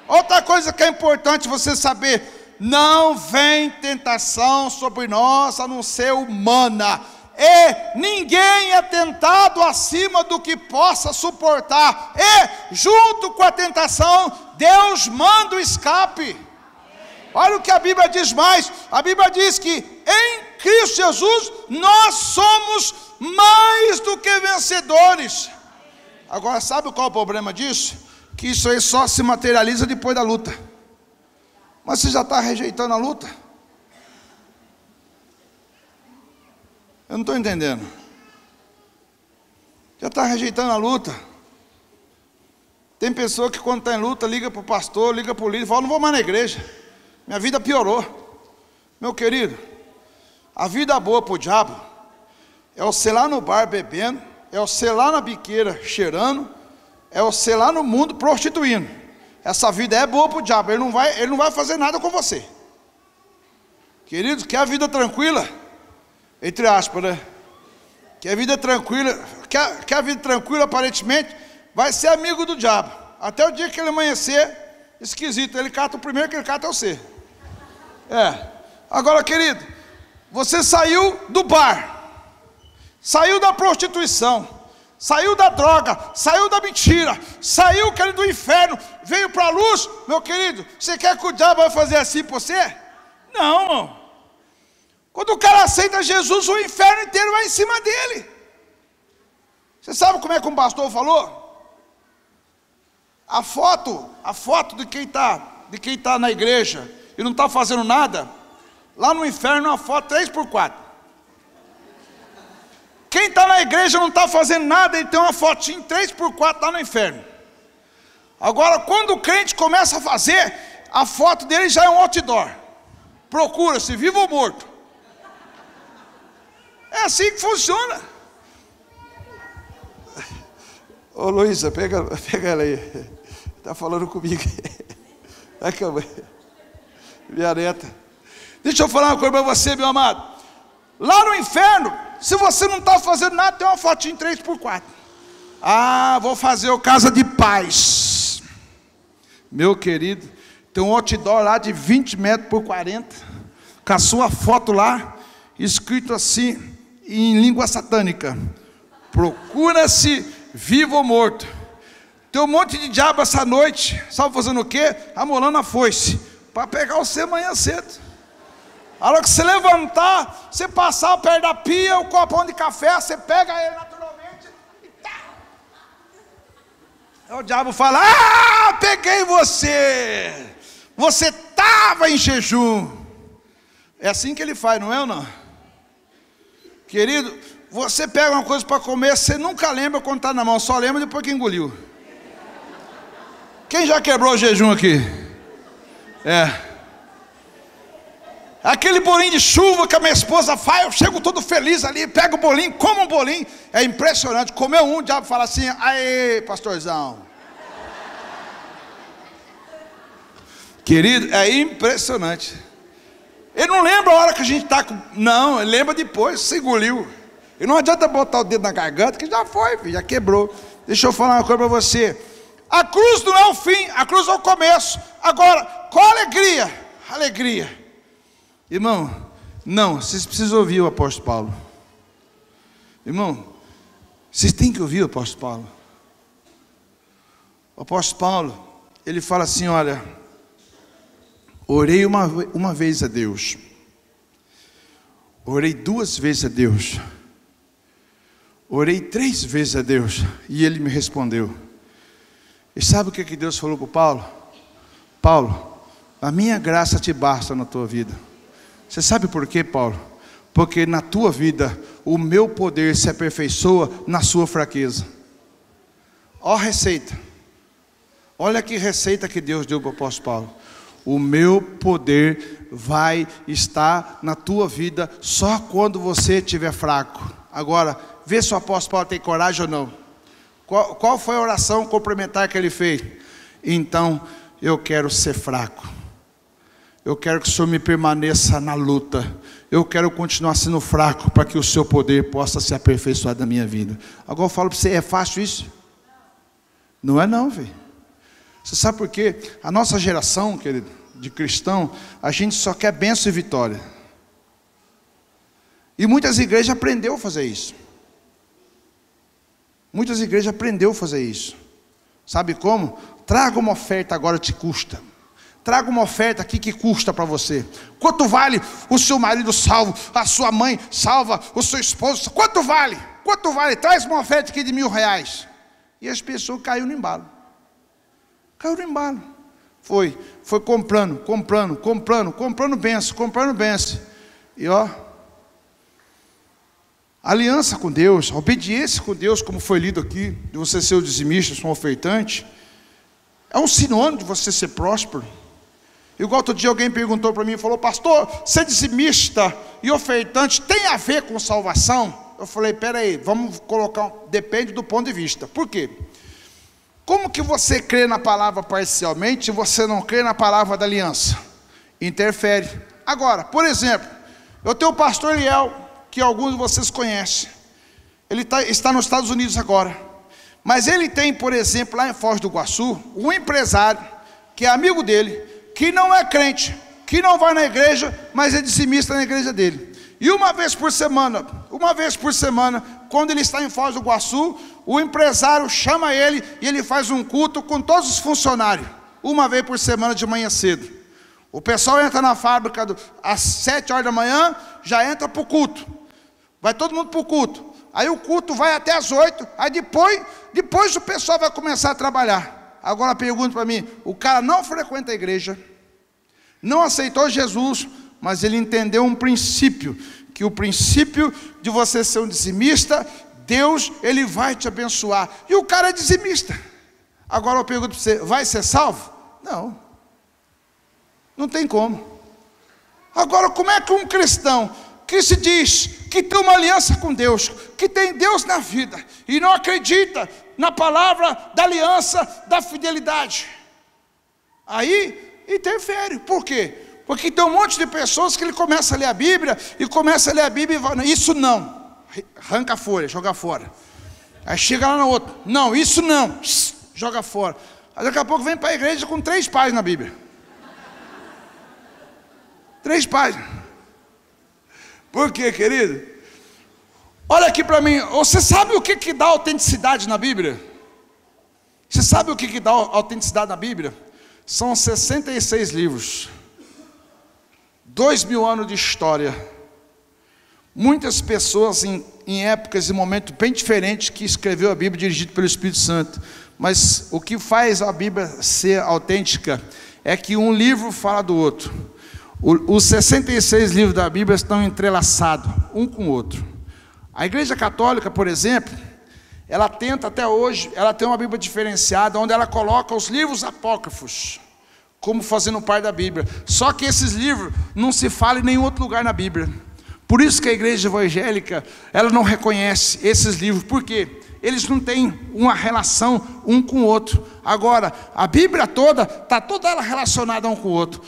Outra coisa que é importante você saber: não vem tentação sobre nós a não ser humana, e ninguém é tentado acima do que possa suportar, e junto com a tentação Deus manda o escape. Olha o que a Bíblia diz mais. A Bíblia diz que em Cristo Jesus nós somos mais do que vencedores. Agora, sabe qual é o problema disso? Que isso aí só se materializa depois da luta. Mas você já está rejeitando a luta? Eu não estou entendendo. Já está rejeitando a luta. Tem pessoa que quando está em luta liga para o pastor, liga para o líder e fala: não vou mais na igreja, minha vida piorou. Meu querido, a vida boa para o diabo é você lá no bar bebendo, é você lá na biqueira cheirando, é você lá no mundo prostituindo. Essa vida é boa para o diabo, ele não vai fazer nada com você. Queridos, quer a vida tranquila? Entre aspas, né? Quer a vida tranquila, quer a vida tranquila, aparentemente, vai ser amigo do diabo. Até o dia que ele amanhecer, esquisito, ele cata o primeiro que ele cata é você. Agora, querido, você saiu do bar, saiu da prostituição, saiu da droga, saiu da mentira, saiu, querido, do inferno, veio para a luz. Meu querido, você quer que o diabo vai fazer assim por você? Não, irmão. Quando o cara aceita Jesus, o inferno inteiro vai em cima dele. Você sabe como é que um pastor falou? A foto de quem está na igreja e não está fazendo nada, lá no inferno é uma foto 3x4. Quem está na igreja não está fazendo nada, ele tem uma fotinho 3x4 lá no inferno. Agora, quando o crente começa a fazer, a foto dele já é um outdoor. Procura-se, vivo ou morto. É assim que funciona. Ô Luísa, pega ela aí. Está falando comigo. Aqui, minha neta. Deixa eu falar uma coisa para você, meu amado. Lá no inferno, se você não está fazendo nada, tem uma fotinho 3x4. Ah, vou fazer o Casa de Paz. Meu querido, tem um outdoor lá de 20 metros por 40, com a sua foto lá, escrito assim, em língua satânica: procura-se vivo ou morto. Tem um monte de diabo essa noite, sabe fazendo o quê? Amolando a foice, para pegar você amanhã cedo. A hora que você levantar, você passar perto da pia, o copão de café, você pega ele naturalmente e tá. Aí o diabo fala: ah, peguei você. Você estava em jejum. É assim que ele faz, não é ou não? Querido, você pega uma coisa para comer, você nunca lembra quando está na mão, só lembra depois que engoliu. Quem já quebrou o jejum aqui? Aquele bolinho de chuva que a minha esposa faz, eu chego todo feliz ali, pego o bolinho, como um bolinho. É impressionante, comeu um, o diabo fala assim: aê, pastorzão. Querido, é impressionante. Ele não lembra a hora que a gente está com... Não, ele lembra depois, se engoliu. E não adianta botar o dedo na garganta, que já foi, filho, já quebrou. Deixa eu falar uma coisa para você. A cruz não é o fim, a cruz é o começo. Agora, qual a alegria? Alegria. Irmão, não, vocês precisam ouvir o apóstolo Paulo. Irmão, vocês têm que ouvir o apóstolo Paulo. O apóstolo Paulo, ele fala assim: olha, orei uma vez a Deus, orei 2 vezes a Deus, orei 3 vezes a Deus, e Ele me respondeu. E sabe o que Deus falou para Paulo? Paulo, a minha graça te basta na tua vida. Você sabe por quê, Paulo? Porque na tua vida, o meu poder se aperfeiçoa na sua fraqueza. Ó a receita. Olha que receita que Deus deu para o apóstolo Paulo. O meu poder vai estar na tua vida só quando você estiver fraco. Agora, vê se o apóstolo Paulo tem coragem ou não. Qual foi a oração complementar que ele fez? Então, eu quero ser fraco. Eu quero que o Senhor me permaneça na luta. Eu quero continuar sendo fraco para que o seu poder possa se aperfeiçoar da minha vida. Agora eu falo para você, é fácil isso? Não é não, velho. Você sabe por quê? A nossa geração, querido, de cristão, a gente só quer bênção e vitória. E muitas igrejas aprenderam a fazer isso. Muitas igrejas aprenderam a fazer isso. Sabe como? Traga uma oferta agora, te custa. Traga uma oferta aqui que custa para você. Quanto vale o seu marido salvo? A sua mãe salva? O seu esposo? Quanto vale? Quanto vale? Traz uma oferta aqui de R$1.000. E as pessoas caíram no embalo. Caiu no embalo. Foi comprando bênção. E ó, aliança com Deus, obediência com Deus, como foi lido aqui, de você ser o dizimista, um ofertante, é um sinônimo de você ser próspero. Igual outro dia alguém perguntou para mim, falou, pastor, ser dizimista e ofertante tem a ver com salvação? Eu falei, peraí, vamos colocar, depende do ponto de vista. Por quê? Como que você crê na palavra parcialmente e você não crê na palavra da aliança? Interfere. Agora, por exemplo, eu tenho o pastor Eliel, que alguns de vocês conhecem. Ele está nos Estados Unidos agora. Mas ele tem, por exemplo, lá em Foz do Iguaçu, um empresário, que é amigo dele, que não é crente, que não vai na igreja, mas é dizimista na igreja dele. E uma vez por semana, quando ele está em Foz do Iguaçu, o empresário chama ele e ele faz um culto com todos os funcionários, uma vez por semana de manhã cedo. O pessoal entra na fábrica às 7 horas da manhã, já entra para o culto. Vai todo mundo para o culto. Aí o culto vai até às 8, aí depois o pessoal vai começar a trabalhar. Agora pergunta para mim, o cara não frequenta a igreja, não aceitou Jesus, mas ele entendeu um princípio, que o princípio de você ser um dizimista, Deus, Ele vai te abençoar. E o cara é dizimista. Agora eu pergunto para você, vai ser salvo? Não. Não tem como. Agora, como é que um cristão que se diz que tem uma aliança com Deus, que tem Deus na vida, e não acredita na palavra da aliança, da fidelidade, aí interfere. Por quê? Porque tem um monte de pessoas que ele começa a ler a Bíblia, e vai, isso não, arranca a folha, joga fora. Aí chega lá no outro, não, isso não, joga fora. Aí daqui a pouco vem para a igreja com 3 páginas na Bíblia. 3 páginas. Por quê, querido? Olha aqui para mim, você sabe o que dá autenticidade na Bíblia? Você sabe o que dá autenticidade na Bíblia? São 66 livros. 2.000 anos de história. Muitas pessoas em épocas e momentos bem diferentes que escreveu a Bíblia dirigido pelo Espírito Santo. Mas o que faz a Bíblia ser autêntica é que um livro fala do outro. Os 66 livros da Bíblia estão entrelaçados um com o outro. A Igreja Católica, por exemplo, ela tenta até hoje, ela tem uma Bíblia diferenciada, onde ela coloca os livros apócrifos como fazendo parte da Bíblia. Só que esses livros não se falam em nenhum outro lugar na Bíblia. Por isso que a igreja evangélica, ela não reconhece esses livros. Por quê? Eles não têm uma relação um com o outro. Agora, a Bíblia toda, está toda ela relacionada um com o outro.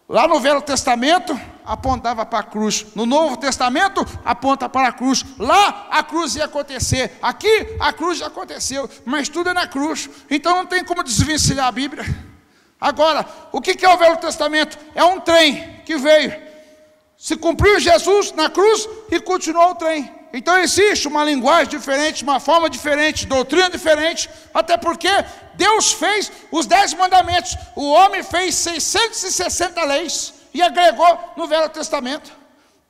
Lá no Velho Testamento, apontava para a cruz. No Novo Testamento, aponta para a cruz. Lá, a cruz ia acontecer. Aqui, a cruz já aconteceu. Mas tudo é na cruz. Então, não tem como desvencilhar a Bíblia. Agora, o que é o Velho Testamento? É um trem que veio. Se cumpriu Jesus na cruz e continuou o trem. Então existe uma linguagem diferente, uma forma diferente, doutrina diferente, até porque Deus fez os 10 mandamentos. O homem fez 660 leis e agregou no Velho Testamento.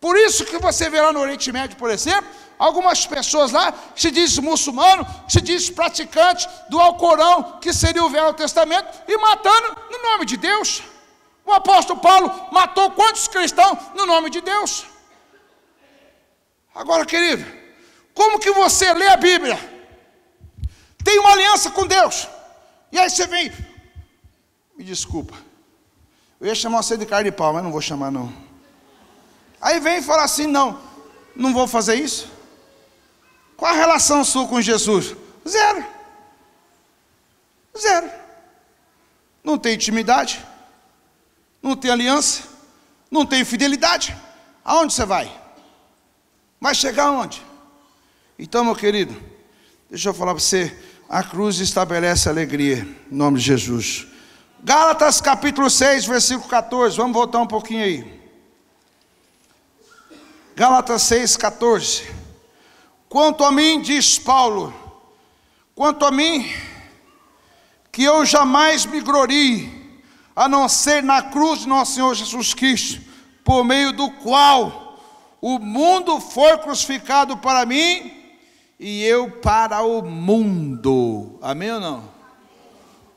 Por isso que você vê lá no Oriente Médio, por exemplo, algumas pessoas lá que se diz muçulmano, que se diz praticante do Alcorão, que seria o Velho Testamento, e matando no nome de Deus. O apóstolo Paulo matou quantos cristãos no nome de Deus? Agora, querido, como que você lê a Bíblia, tem uma aliança com Deus, e aí você vem, me desculpa, eu ia chamar você de carne de pau, mas não vou chamar não. Aí vem e fala assim, não vou fazer isso. Qual a relação sua com Jesus? Zero. Zero. Não tem intimidade, não tem aliança, não tem fidelidade. Aonde você vai? Vai chegar aonde? Então, meu querido, deixa eu falar para você, a cruz estabelece alegria, em nome de Jesus. Gálatas capítulo 6, versículo 14, vamos voltar um pouquinho aí. Gálatas 6, 14. Quanto a mim, diz Paulo, quanto a mim, que eu jamais me glorie, a não ser na cruz de nosso Senhor Jesus Cristo, por meio do qual o mundo foi crucificado para mim, e eu para o mundo. Amém ou não?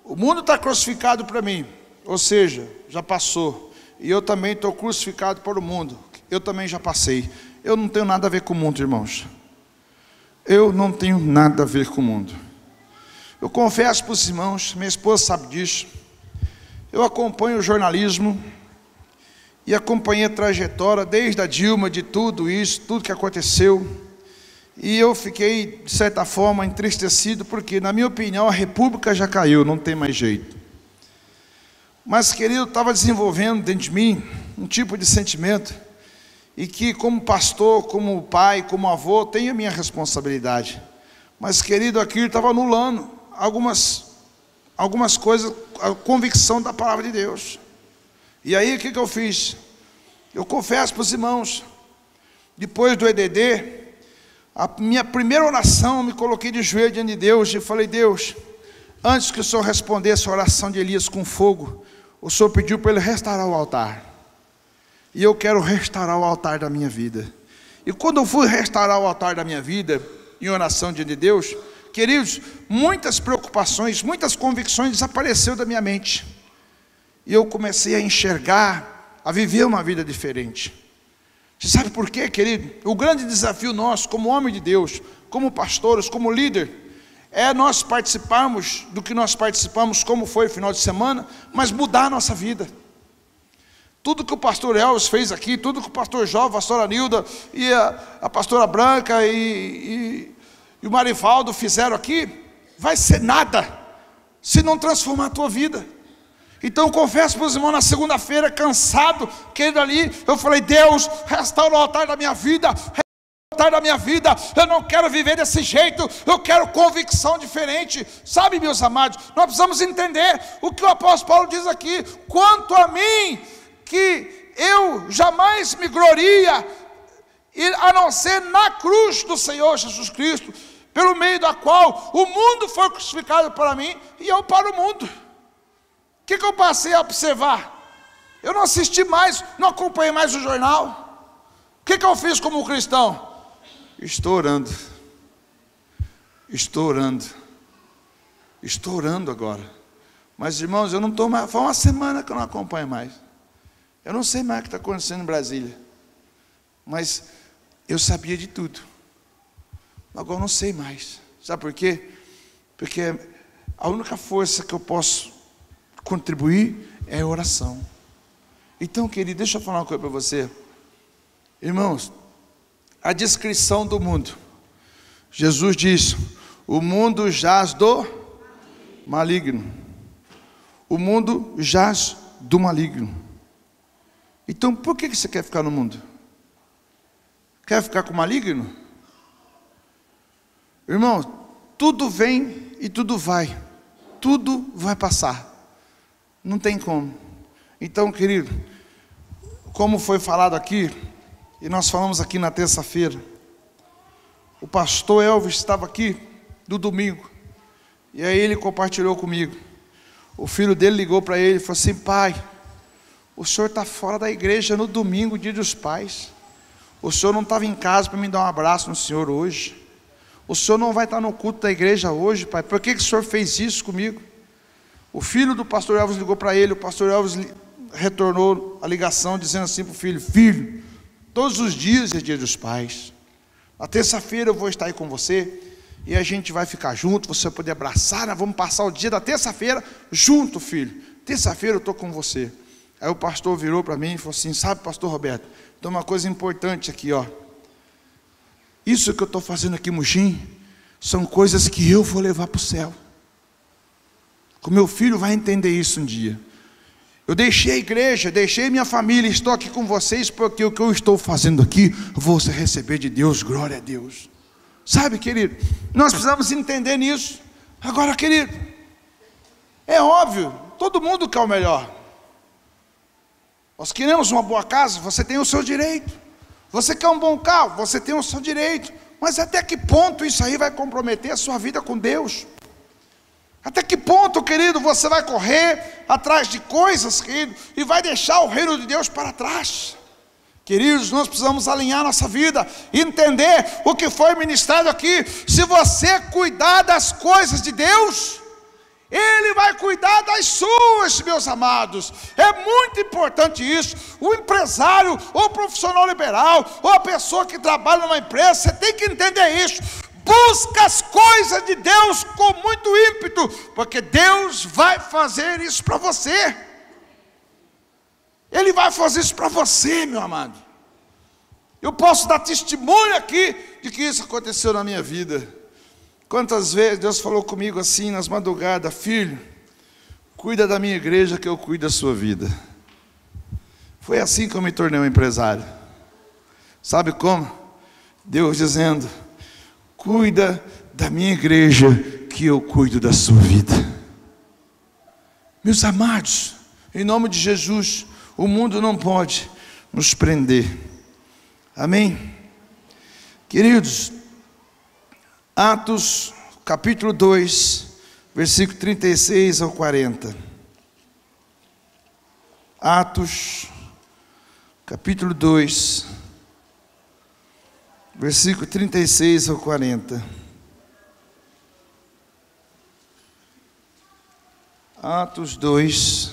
O mundo está crucificado para mim, ou seja, já passou, e eu também estou crucificado para o mundo, eu também já passei. Eu não tenho nada a ver com o mundo, irmãos. Eu não tenho nada a ver com o mundo. Eu confesso para os irmãos, minha esposa sabe disso, eu acompanho o jornalismo, e acompanhei a trajetória desde a Dilma, de tudo isso, tudo que aconteceu, e eu fiquei, de certa forma, entristecido, porque, na minha opinião, a república já caiu, não tem mais jeito. Mas, querido, eu estava desenvolvendo dentro de mim um tipo de sentimento, e que, como pastor, como pai, como avô, tenho a minha responsabilidade. Mas, querido, aquilo estava anulando algumas coisas, a convicção da palavra de Deus. E aí, o que eu fiz? Eu confesso para os irmãos, depois do EDD, a minha primeira oração, eu me coloquei de joelho diante de Deus, e falei, Deus, antes que o Senhor respondesse a oração de Elias com fogo, o Senhor pediu para ele restaurar o altar. E eu quero restaurar o altar da minha vida. E quando eu fui restaurar o altar da minha vida, em oração diante de Deus, queridos, muitas preocupações, muitas convicções desapareceram da minha mente. E eu comecei a enxergar, a viver uma vida diferente. Você sabe por quê, querido? O grande desafio nosso, como homem de Deus, como pastores, como líder, é nós participarmos do que nós participamos, como foi o final de semana, mas mudar a nossa vida. Tudo que o pastor Elvis fez aqui, tudo que o pastor Jó, a pastora Nilda e a pastora Branca e o Marivaldo fizeram aqui, vai ser nada, se não transformar a tua vida. Então eu confesso para os irmãos, na segunda-feira, cansado, querido ali, eu falei, Deus, restaura o altar da minha vida, eu não quero viver desse jeito, eu quero convicção diferente. Sabe, meus amados, nós precisamos entender o que o apóstolo Paulo diz aqui, quanto a mim, que eu jamais me gloria, a não ser na cruz do Senhor Jesus Cristo, pelo meio da qual o mundo foi crucificado para mim, e eu para o mundo. O que eu passei a observar? Eu não assisti mais, não acompanhei mais o jornal. O que eu fiz como cristão? Estou orando agora. Mas, irmãos, eu não estou mais, foi uma semana que eu não acompanho mais. Eu não sei mais o que está acontecendo em Brasília, mas eu sabia de tudo. Agora eu não sei mais. Sabe por quê? Porque a única força que eu posso contribuir é a oração. Então, querido, deixa eu falar uma coisa para você. Irmãos, a descrição do mundo. Jesus diz, o mundo jaz do maligno. O mundo jaz do maligno. Então, por que você quer ficar no mundo? Quer ficar com o maligno? Irmão, tudo vem e tudo vai. Tudo vai passar. Não tem como. Então, querido, como foi falado aqui, e nós falamos aqui na terça-feira, o pastor Elvis estava aqui no domingo, e aí ele compartilhou comigo. O filho dele ligou para ele e falou assim, pai, o senhor está fora da igreja no domingo, dia dos pais. O senhor não estava em casa para me dar um abraço no senhor hoje. O senhor não vai estar no culto da igreja hoje, pai. Por que o senhor fez isso comigo? O filho do pastor Elvis ligou para ele. O pastor Elvis retornou a ligação dizendo assim para o filho: filho, todos os dias é dia dos pais. Na terça-feira eu vou estar aí com você e a gente vai ficar junto, você vai poder abraçar, nós vamos passar o dia da terça-feira junto, filho. Terça-feira eu estou com você. Aí o pastor virou para mim e falou assim: sabe, pastor Roberto, tem uma coisa importante aqui, ó. Isso que eu estou fazendo aqui em Mogi são coisas que eu vou levar para o céu. O meu filho vai entender isso um dia. Eu deixei a igreja, deixei minha família, estou aqui com vocês porque o que eu estou fazendo aqui, eu vou receber de Deus, glória a Deus. Sabe, querido, nós precisamos entender nisso. Agora, querido, é óbvio, todo mundo quer o melhor. Nós queremos uma boa casa, você tem o seu direito. Você quer um bom carro, você tem o seu direito. Mas até que ponto isso aí vai comprometer a sua vida com Deus? Até que ponto, querido, você vai correr atrás de coisas, querido, e vai deixar o reino de Deus para trás? Queridos, nós precisamos alinhar nossa vida, entender o que foi ministrado aqui. Se você cuidar das coisas de Deus, Ele vai cuidar das suas, meus amados. É muito importante isso. O empresário, ou o profissional liberal, ou a pessoa que trabalha numa empresa, você tem que entender isso. Busca as coisas de Deus com muito ímpeto, porque Deus vai fazer isso para você. Ele vai fazer isso para você, meu amado. Eu posso dar testemunho aqui de que isso aconteceu na minha vida. Quantas vezes Deus falou comigo assim nas madrugadas: filho, cuida da minha igreja que eu cuido da sua vida. Foi assim que eu me tornei um empresário. Sabe como? Deus dizendo: cuida da minha igreja que eu cuido da sua vida. Meus amados, em nome de Jesus, o mundo não pode nos prender. Amém? Queridos, Atos, capítulo 2, versículo 36 ao 40. Atos, capítulo 2, versículo 36 ao 40. Atos 2,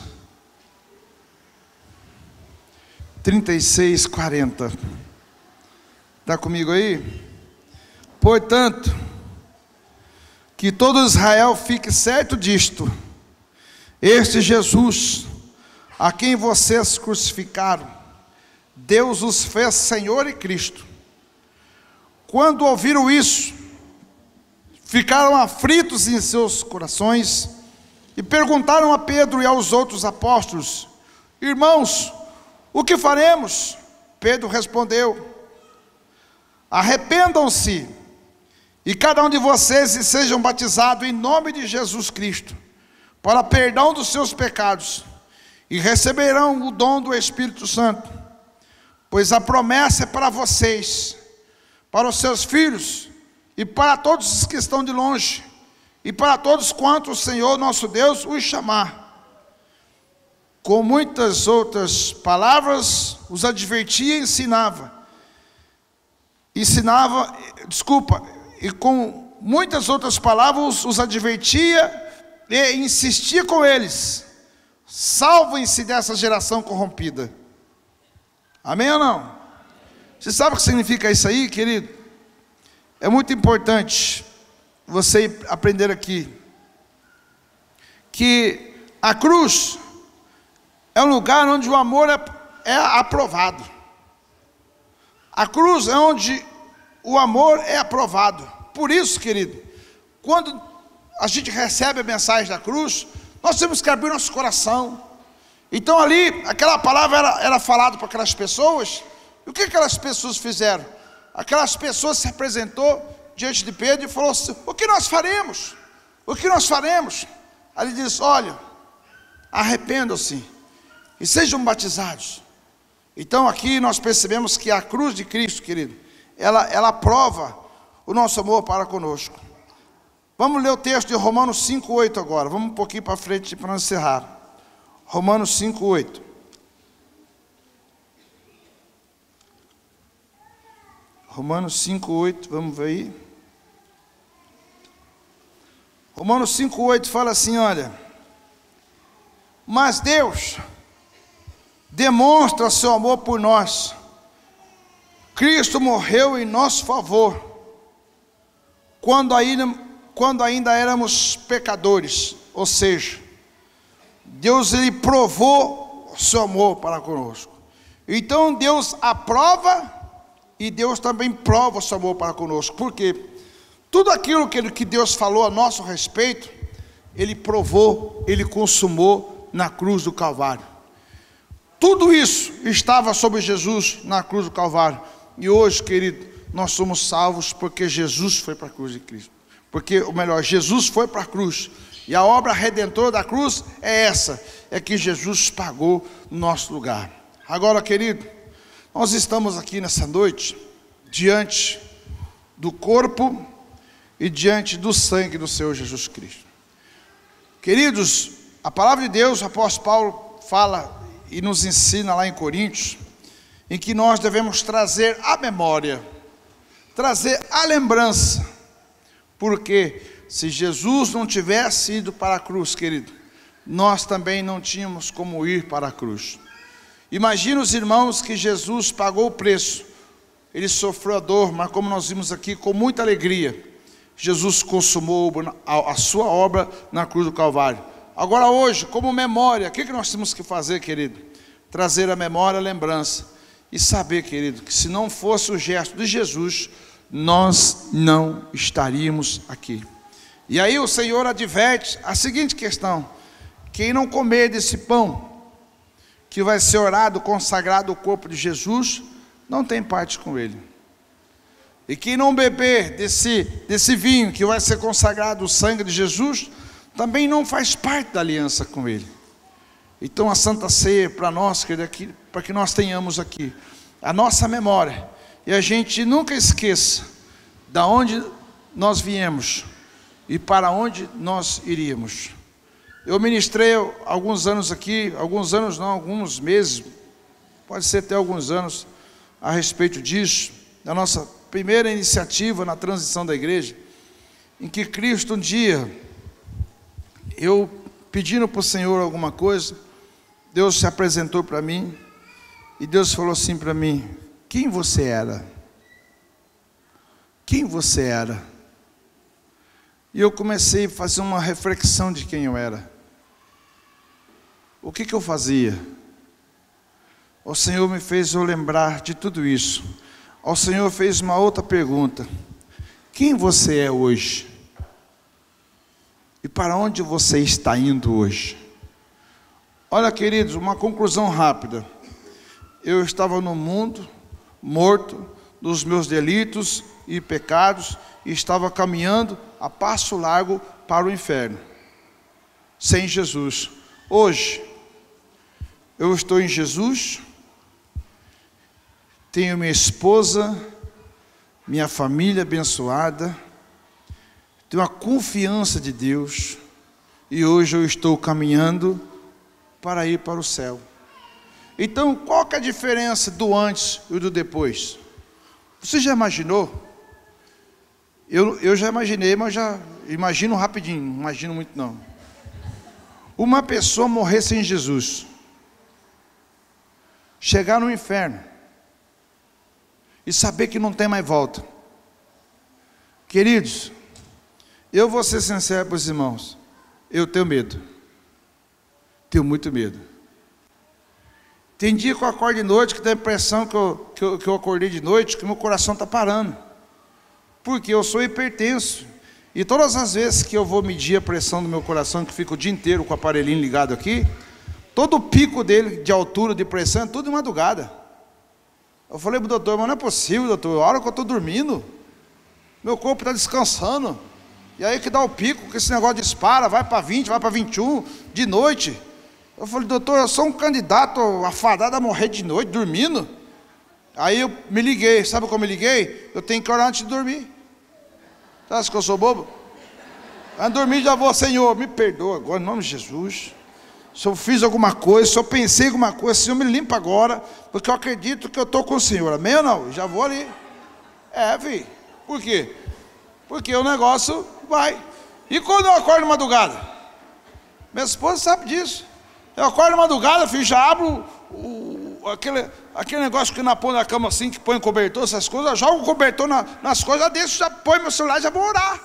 36, 40. Está comigo aí? Portanto, que todo Israel fique certo disto: este Jesus, a quem vocês crucificaram, Deus os fez Senhor e Cristo. Quando ouviram isso, ficaram aflitos em seus corações e perguntaram a Pedro e aos outros apóstolos: irmãos, o que faremos? Pedro respondeu: arrependam-se e cada um de vocês sejam batizados em nome de Jesus Cristo para perdão dos seus pecados, e receberão o dom do Espírito Santo, pois a promessa é para vocês, para os seus filhos e para todos os que estão de longe, e para todos quanto o Senhor nosso Deus os chamar. Com muitas outras palavras os advertia e e com muitas outras palavras os advertia e insistia com eles: salvem-se dessa geração corrompida. Amém ou não? Você sabe o que significa isso aí, querido? É muito importante você aprender aqui que a cruz é um lugar onde o amor é aprovado. A cruz é onde o amor é aprovado. Por isso, querido, quando a gente recebe a mensagem da cruz, nós temos que abrir nosso coração. Então ali, aquela palavra era falada para aquelas pessoas. E o que aquelas pessoas fizeram? Aquelas pessoas se apresentou diante de Pedro e falou assim: o que nós faremos? O que nós faremos? Aí ele disse: olha, arrependam-se e sejam batizados. Então aqui nós percebemos que a cruz de Cristo, querido, ela prova o nosso amor para conosco. Vamos ler o texto de Romanos 5:8 agora. Vamos um pouquinho para frente para encerrar. Romanos 5:8. Romanos 5:8, vamos ver aí. Romanos 5:8 fala assim, olha: mas Deus demonstra seu amor por nós. Cristo morreu em nosso favor, quando ainda éramos pecadores. Ou seja, Deus, ele provou seu amor para conosco. Então Deus aprova e Deus também prova o seu amor para conosco. Por quê? Tudo aquilo que Deus falou a nosso respeito, ele provou, ele consumou na cruz do Calvário. Tudo isso estava sobre Jesus na cruz do Calvário. E hoje, querido, nós somos salvos porque Jesus foi para a cruz de Cristo. Porque, ou melhor, Jesus foi para a cruz. E a obra redentora da cruz é essa, é que Jesus pagou no nosso lugar. Agora, querido, nós estamos aqui nessa noite, diante do corpo e diante do sangue do Senhor Jesus Cristo. Queridos, a palavra de Deus, o apóstolo Paulo fala e nos ensina lá em Coríntios, em que nós devemos trazer a memória, trazer a lembrança, porque se Jesus não tivesse ido para a cruz, querido, nós também não tínhamos como ir para a cruz. Imagina os irmãos que Jesus pagou o preço, ele sofreu a dor, mas como nós vimos aqui, com muita alegria, Jesus consumou a sua obra na cruz do Calvário. Agora hoje, como memória, o que nós temos que fazer, querido? Trazer a memória, a lembrança, e saber, querido, que se não fosse o gesto de Jesus, nós não estaríamos aqui. E aí o Senhor adverte a seguinte questão: quem não comer desse pão, que vai ser orado, consagrado o corpo de Jesus, não tem parte com ele. E quem não beber desse vinho, que vai ser consagrado o sangue de Jesus, também não faz parte da aliança com ele. Então a Santa Ceia para nós, querido, para que nós tenhamos aqui a nossa memória, e a gente nunca esqueça da onde nós viemos e para onde nós iríamos. Eu ministrei alguns anos aqui, alguns meses, pode ser até alguns anos, a respeito disso, da nossa primeira iniciativa na transição da igreja, em que Cristo um dia, eu pedindo para o Senhor alguma coisa, Deus se apresentou para mim, e Deus falou assim para mim: quem você era? Quem você era? E eu comecei a fazer uma reflexão de quem eu era. O que eu fazia? O Senhor me fez eu lembrar de tudo isso. O Senhor fez uma outra pergunta: quem você é hoje? E para onde você está indo hoje? Olha, queridos, uma conclusão rápida. Eu estava no mundo, morto, dos meus delitos e pecados, e estava caminhando a passo largo para o inferno, sem Jesus. Hoje, eu estou em Jesus, tenho minha esposa, minha família abençoada, tenho a confiança de Deus, e hoje eu estou caminhando para ir para o céu. Então, qual que é a diferença do antes e do depois? Você já imaginou? Eu já imaginei, mas já imagino rapidinho, não imagino muito não. Uma pessoa morrer sem Jesus, chegar no inferno e saber que não tem mais volta. Queridos, eu vou ser sincero para os irmãos, eu tenho medo, tenho muito medo. Tem dia que eu acordo de noite, que dá a impressão que eu acordei de noite, que meu coração está parando, porque eu sou hipertenso, e todas as vezes que eu vou medir a pressão do meu coração, que fica o dia inteiro com o aparelhinho ligado aqui, todo o pico dele, de altura, de pressão, é tudo de madrugada. Eu falei para o doutor: mas não é possível, doutor, a hora que eu estou dormindo, meu corpo está descansando, e aí que dá o pico, que esse negócio dispara, vai para 20, vai para 21, de noite. Eu falei: doutor, eu sou um candidato afadado a morrer de noite, dormindo. Aí eu me liguei, sabe como eu me liguei? Eu tenho que orar antes de dormir. Você acha que eu sou bobo? Antes de dormir já vou: Senhor, me perdoa agora, em nome de Jesus. Se eu fiz alguma coisa, se eu pensei em alguma coisa, Senhor, me limpa agora, porque eu acredito que eu estou com o Senhor, amém ou não? Já vou ali. filho. Por quê? Porque o negócio vai. E quando eu acordo de madrugada? Minha esposa sabe disso. Eu acordo de madrugada, filho, já abro aquele negócio que na ponta da cama assim, que põe cobertor, essas coisas, eu jogo o cobertor nas coisas, já deixo, já põe meu celular e já vou orar.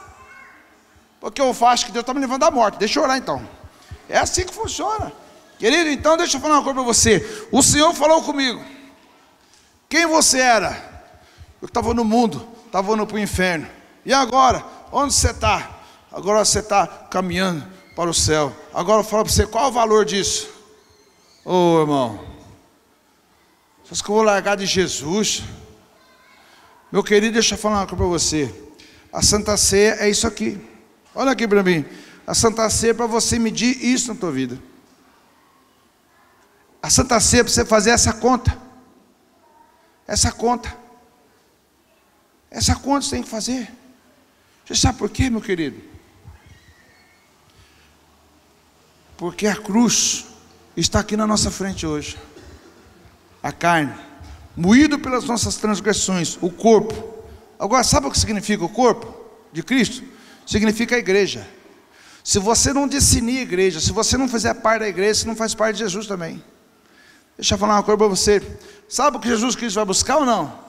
Porque eu faço que Deus está me levando da morte. Deixa eu orar então. É assim que funciona. Querido, então deixa eu falar uma coisa para você. O Senhor falou comigo. Quem você era? Eu estava no mundo, estava indo para o inferno. E agora? Onde você está? Agora você está caminhando para o céu. Agora eu falo para você, qual o valor disso? Ô irmão, você acha que eu vou largar de Jesus? Meu querido, deixa eu falar uma coisa para você. A Santa Ceia é isso aqui. Olha aqui para mim. A Santa Ceia é para você medir isso na tua vida. A Santa Ceia é para você fazer essa conta. Essa conta. Essa conta você tem que fazer. Você sabe por quê, meu querido? Porque a cruz está aqui na nossa frente hoje. A carne, moído pelas nossas transgressões, o corpo. Agora, sabe o que significa o corpo de Cristo? Significa a igreja. Se você não discernir a igreja, se você não fizer parte da igreja, você não faz parte de Jesus também. Deixa eu falar uma coisa para você. Sabe o que Jesus Cristo vai buscar ou não?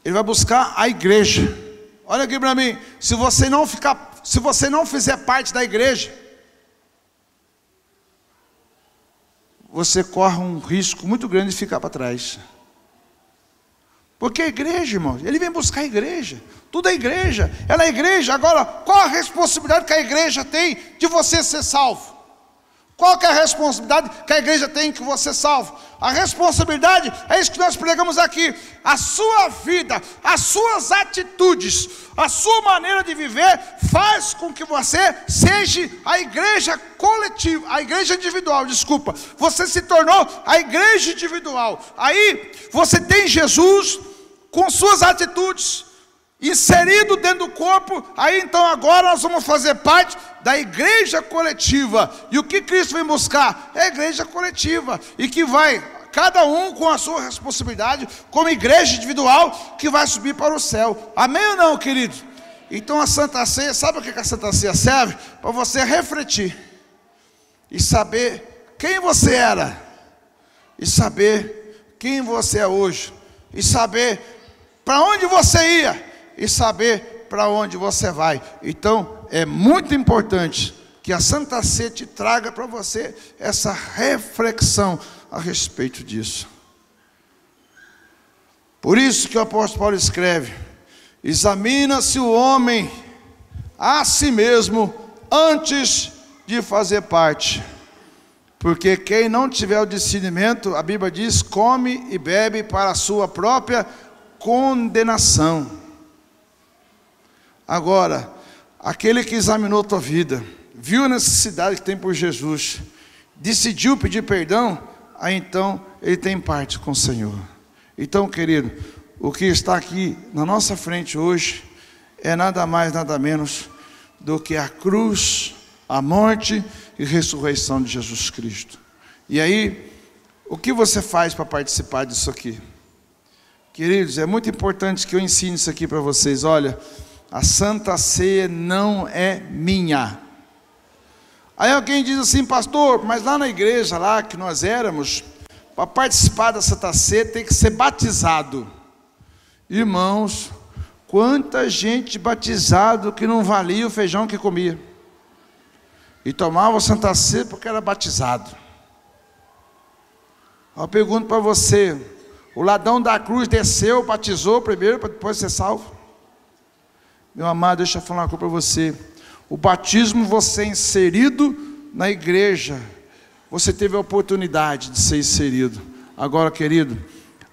Ele vai buscar a igreja. Olha aqui para mim. Se você não fizer parte da igreja, você corre um risco muito grande de ficar para trás. Porque a igreja, irmão, ele vem buscar a igreja. Tudo é igreja. Ela é igreja. Agora, qual a responsabilidade que a igreja tem de você ser salvo? Qual que é a responsabilidade que a igreja tem que você salvo? A responsabilidade é isso que nós pregamos aqui. A sua vida, as suas atitudes, a sua maneira de viver faz com que você seja a igreja coletiva, a igreja individual, desculpa. Você se tornou a igreja individual. Aí você tem Jesus com suas atitudes inserido dentro do corpo. Aí então agora nós vamos fazer parte da igreja coletiva. E o que Cristo vem buscar? É a igreja coletiva. E que vai, cada um com a sua responsabilidade, como igreja individual, que vai subir para o céu. Amém ou não, querido? Então a Santa Ceia, sabe o que a Santa Ceia serve? Para você refletir e saber quem você era, e saber quem você é hoje, e saber para onde você ia, e saber para onde você vai. Então é muito importante que a Santa Ceia te traga para você essa reflexão a respeito disso. Por isso que o apóstolo Paulo escreve: examina-se o homem a si mesmo antes de fazer parte, porque quem não tiver o discernimento, a Bíblia diz, come e bebe para a sua própria condenação. Agora, aquele que examinou a tua vida, viu a necessidade que tem por Jesus, decidiu pedir perdão, aí então ele tem parte com o Senhor. Então, querido, o que está aqui na nossa frente hoje é nada mais, nada menos do que a cruz, a morte e ressurreição de Jesus Cristo. E aí, o que você faz para participar disso aqui? Queridos, é muito importante que eu ensine isso aqui para vocês. Olha, a Santa Ceia não é minha. Aí alguém diz assim: pastor, mas lá na igreja, lá que nós éramos, para participar da Santa Ceia tem que ser batizado. Irmãos, quanta gente batizado que não valia o feijão que comia, e tomava a Santa Ceia porque era batizado. Eu pergunto para você: o ladrão da cruz desceu, batizou primeiro para depois ser salvo? Meu amado, deixa eu falar uma coisa para você. O batismo, você é inserido na igreja, você teve a oportunidade de ser inserido. Agora, querido,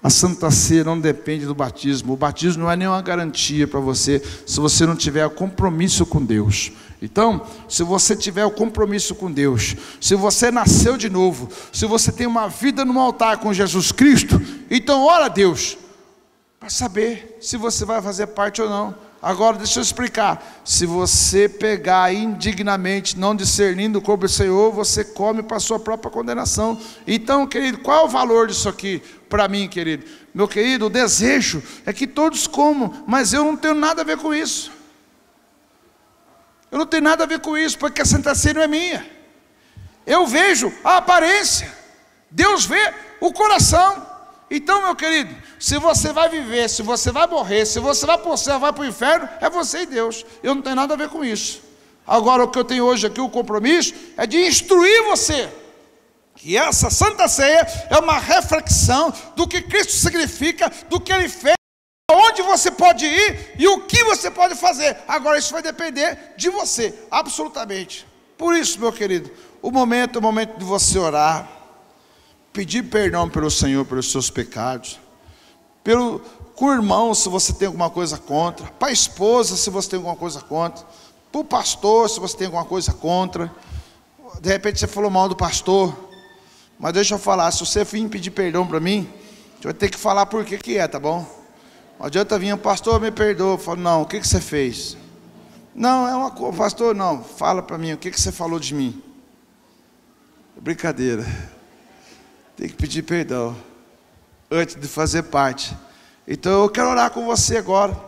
a Santa Ceia não depende do batismo. O batismo não é nenhuma garantia para você, se você não tiver compromisso com Deus. Então, se você tiver o compromisso com Deus, se você nasceu de novo, se você tem uma vida no altar com Jesus Cristo, então ora a Deus, para saber se você vai fazer parte ou não. Agora, deixa eu explicar. Se você pegar indignamente, não discernindo o corpo do Senhor, você come para a sua própria condenação. Então, querido, qual é o valor disso aqui para mim, querido? Meu querido, o desejo é que todos comam, mas eu não tenho nada a ver com isso. Eu não tenho nada a ver com isso, porque a Santa Ceia não é minha. Eu vejo a aparência, Deus vê o coração. Então, meu querido, se você vai viver, se você vai morrer, se você vai para o céu, vai para o inferno, é você e Deus. Eu não tenho nada a ver com isso. Agora, o que eu tenho hoje aqui, o compromisso, é de instruir você, que essa Santa Ceia é uma reflexão do que Cristo significa, do que Ele fez, onde você pode ir e o que você pode fazer. Agora, isso vai depender de você, absolutamente. Por isso, meu querido, o momento é o momento de você orar, pedir perdão pelo Senhor, pelos seus pecados, com o irmão, se você tem alguma coisa contra, para a esposa, se você tem alguma coisa contra, para o pastor, se você tem alguma coisa contra. De repente você falou mal do pastor, mas deixa eu falar, se você vir pedir perdão para mim, você vai ter que falar por que é, tá bom? Não adianta vir, pastor, me perdoa. Eu falo, não, o que você fez? Não, é uma coisa, pastor, não, fala para mim, o que você falou de mim? Brincadeira. Tem que pedir perdão antes de fazer parte. Então eu quero orar com você agora.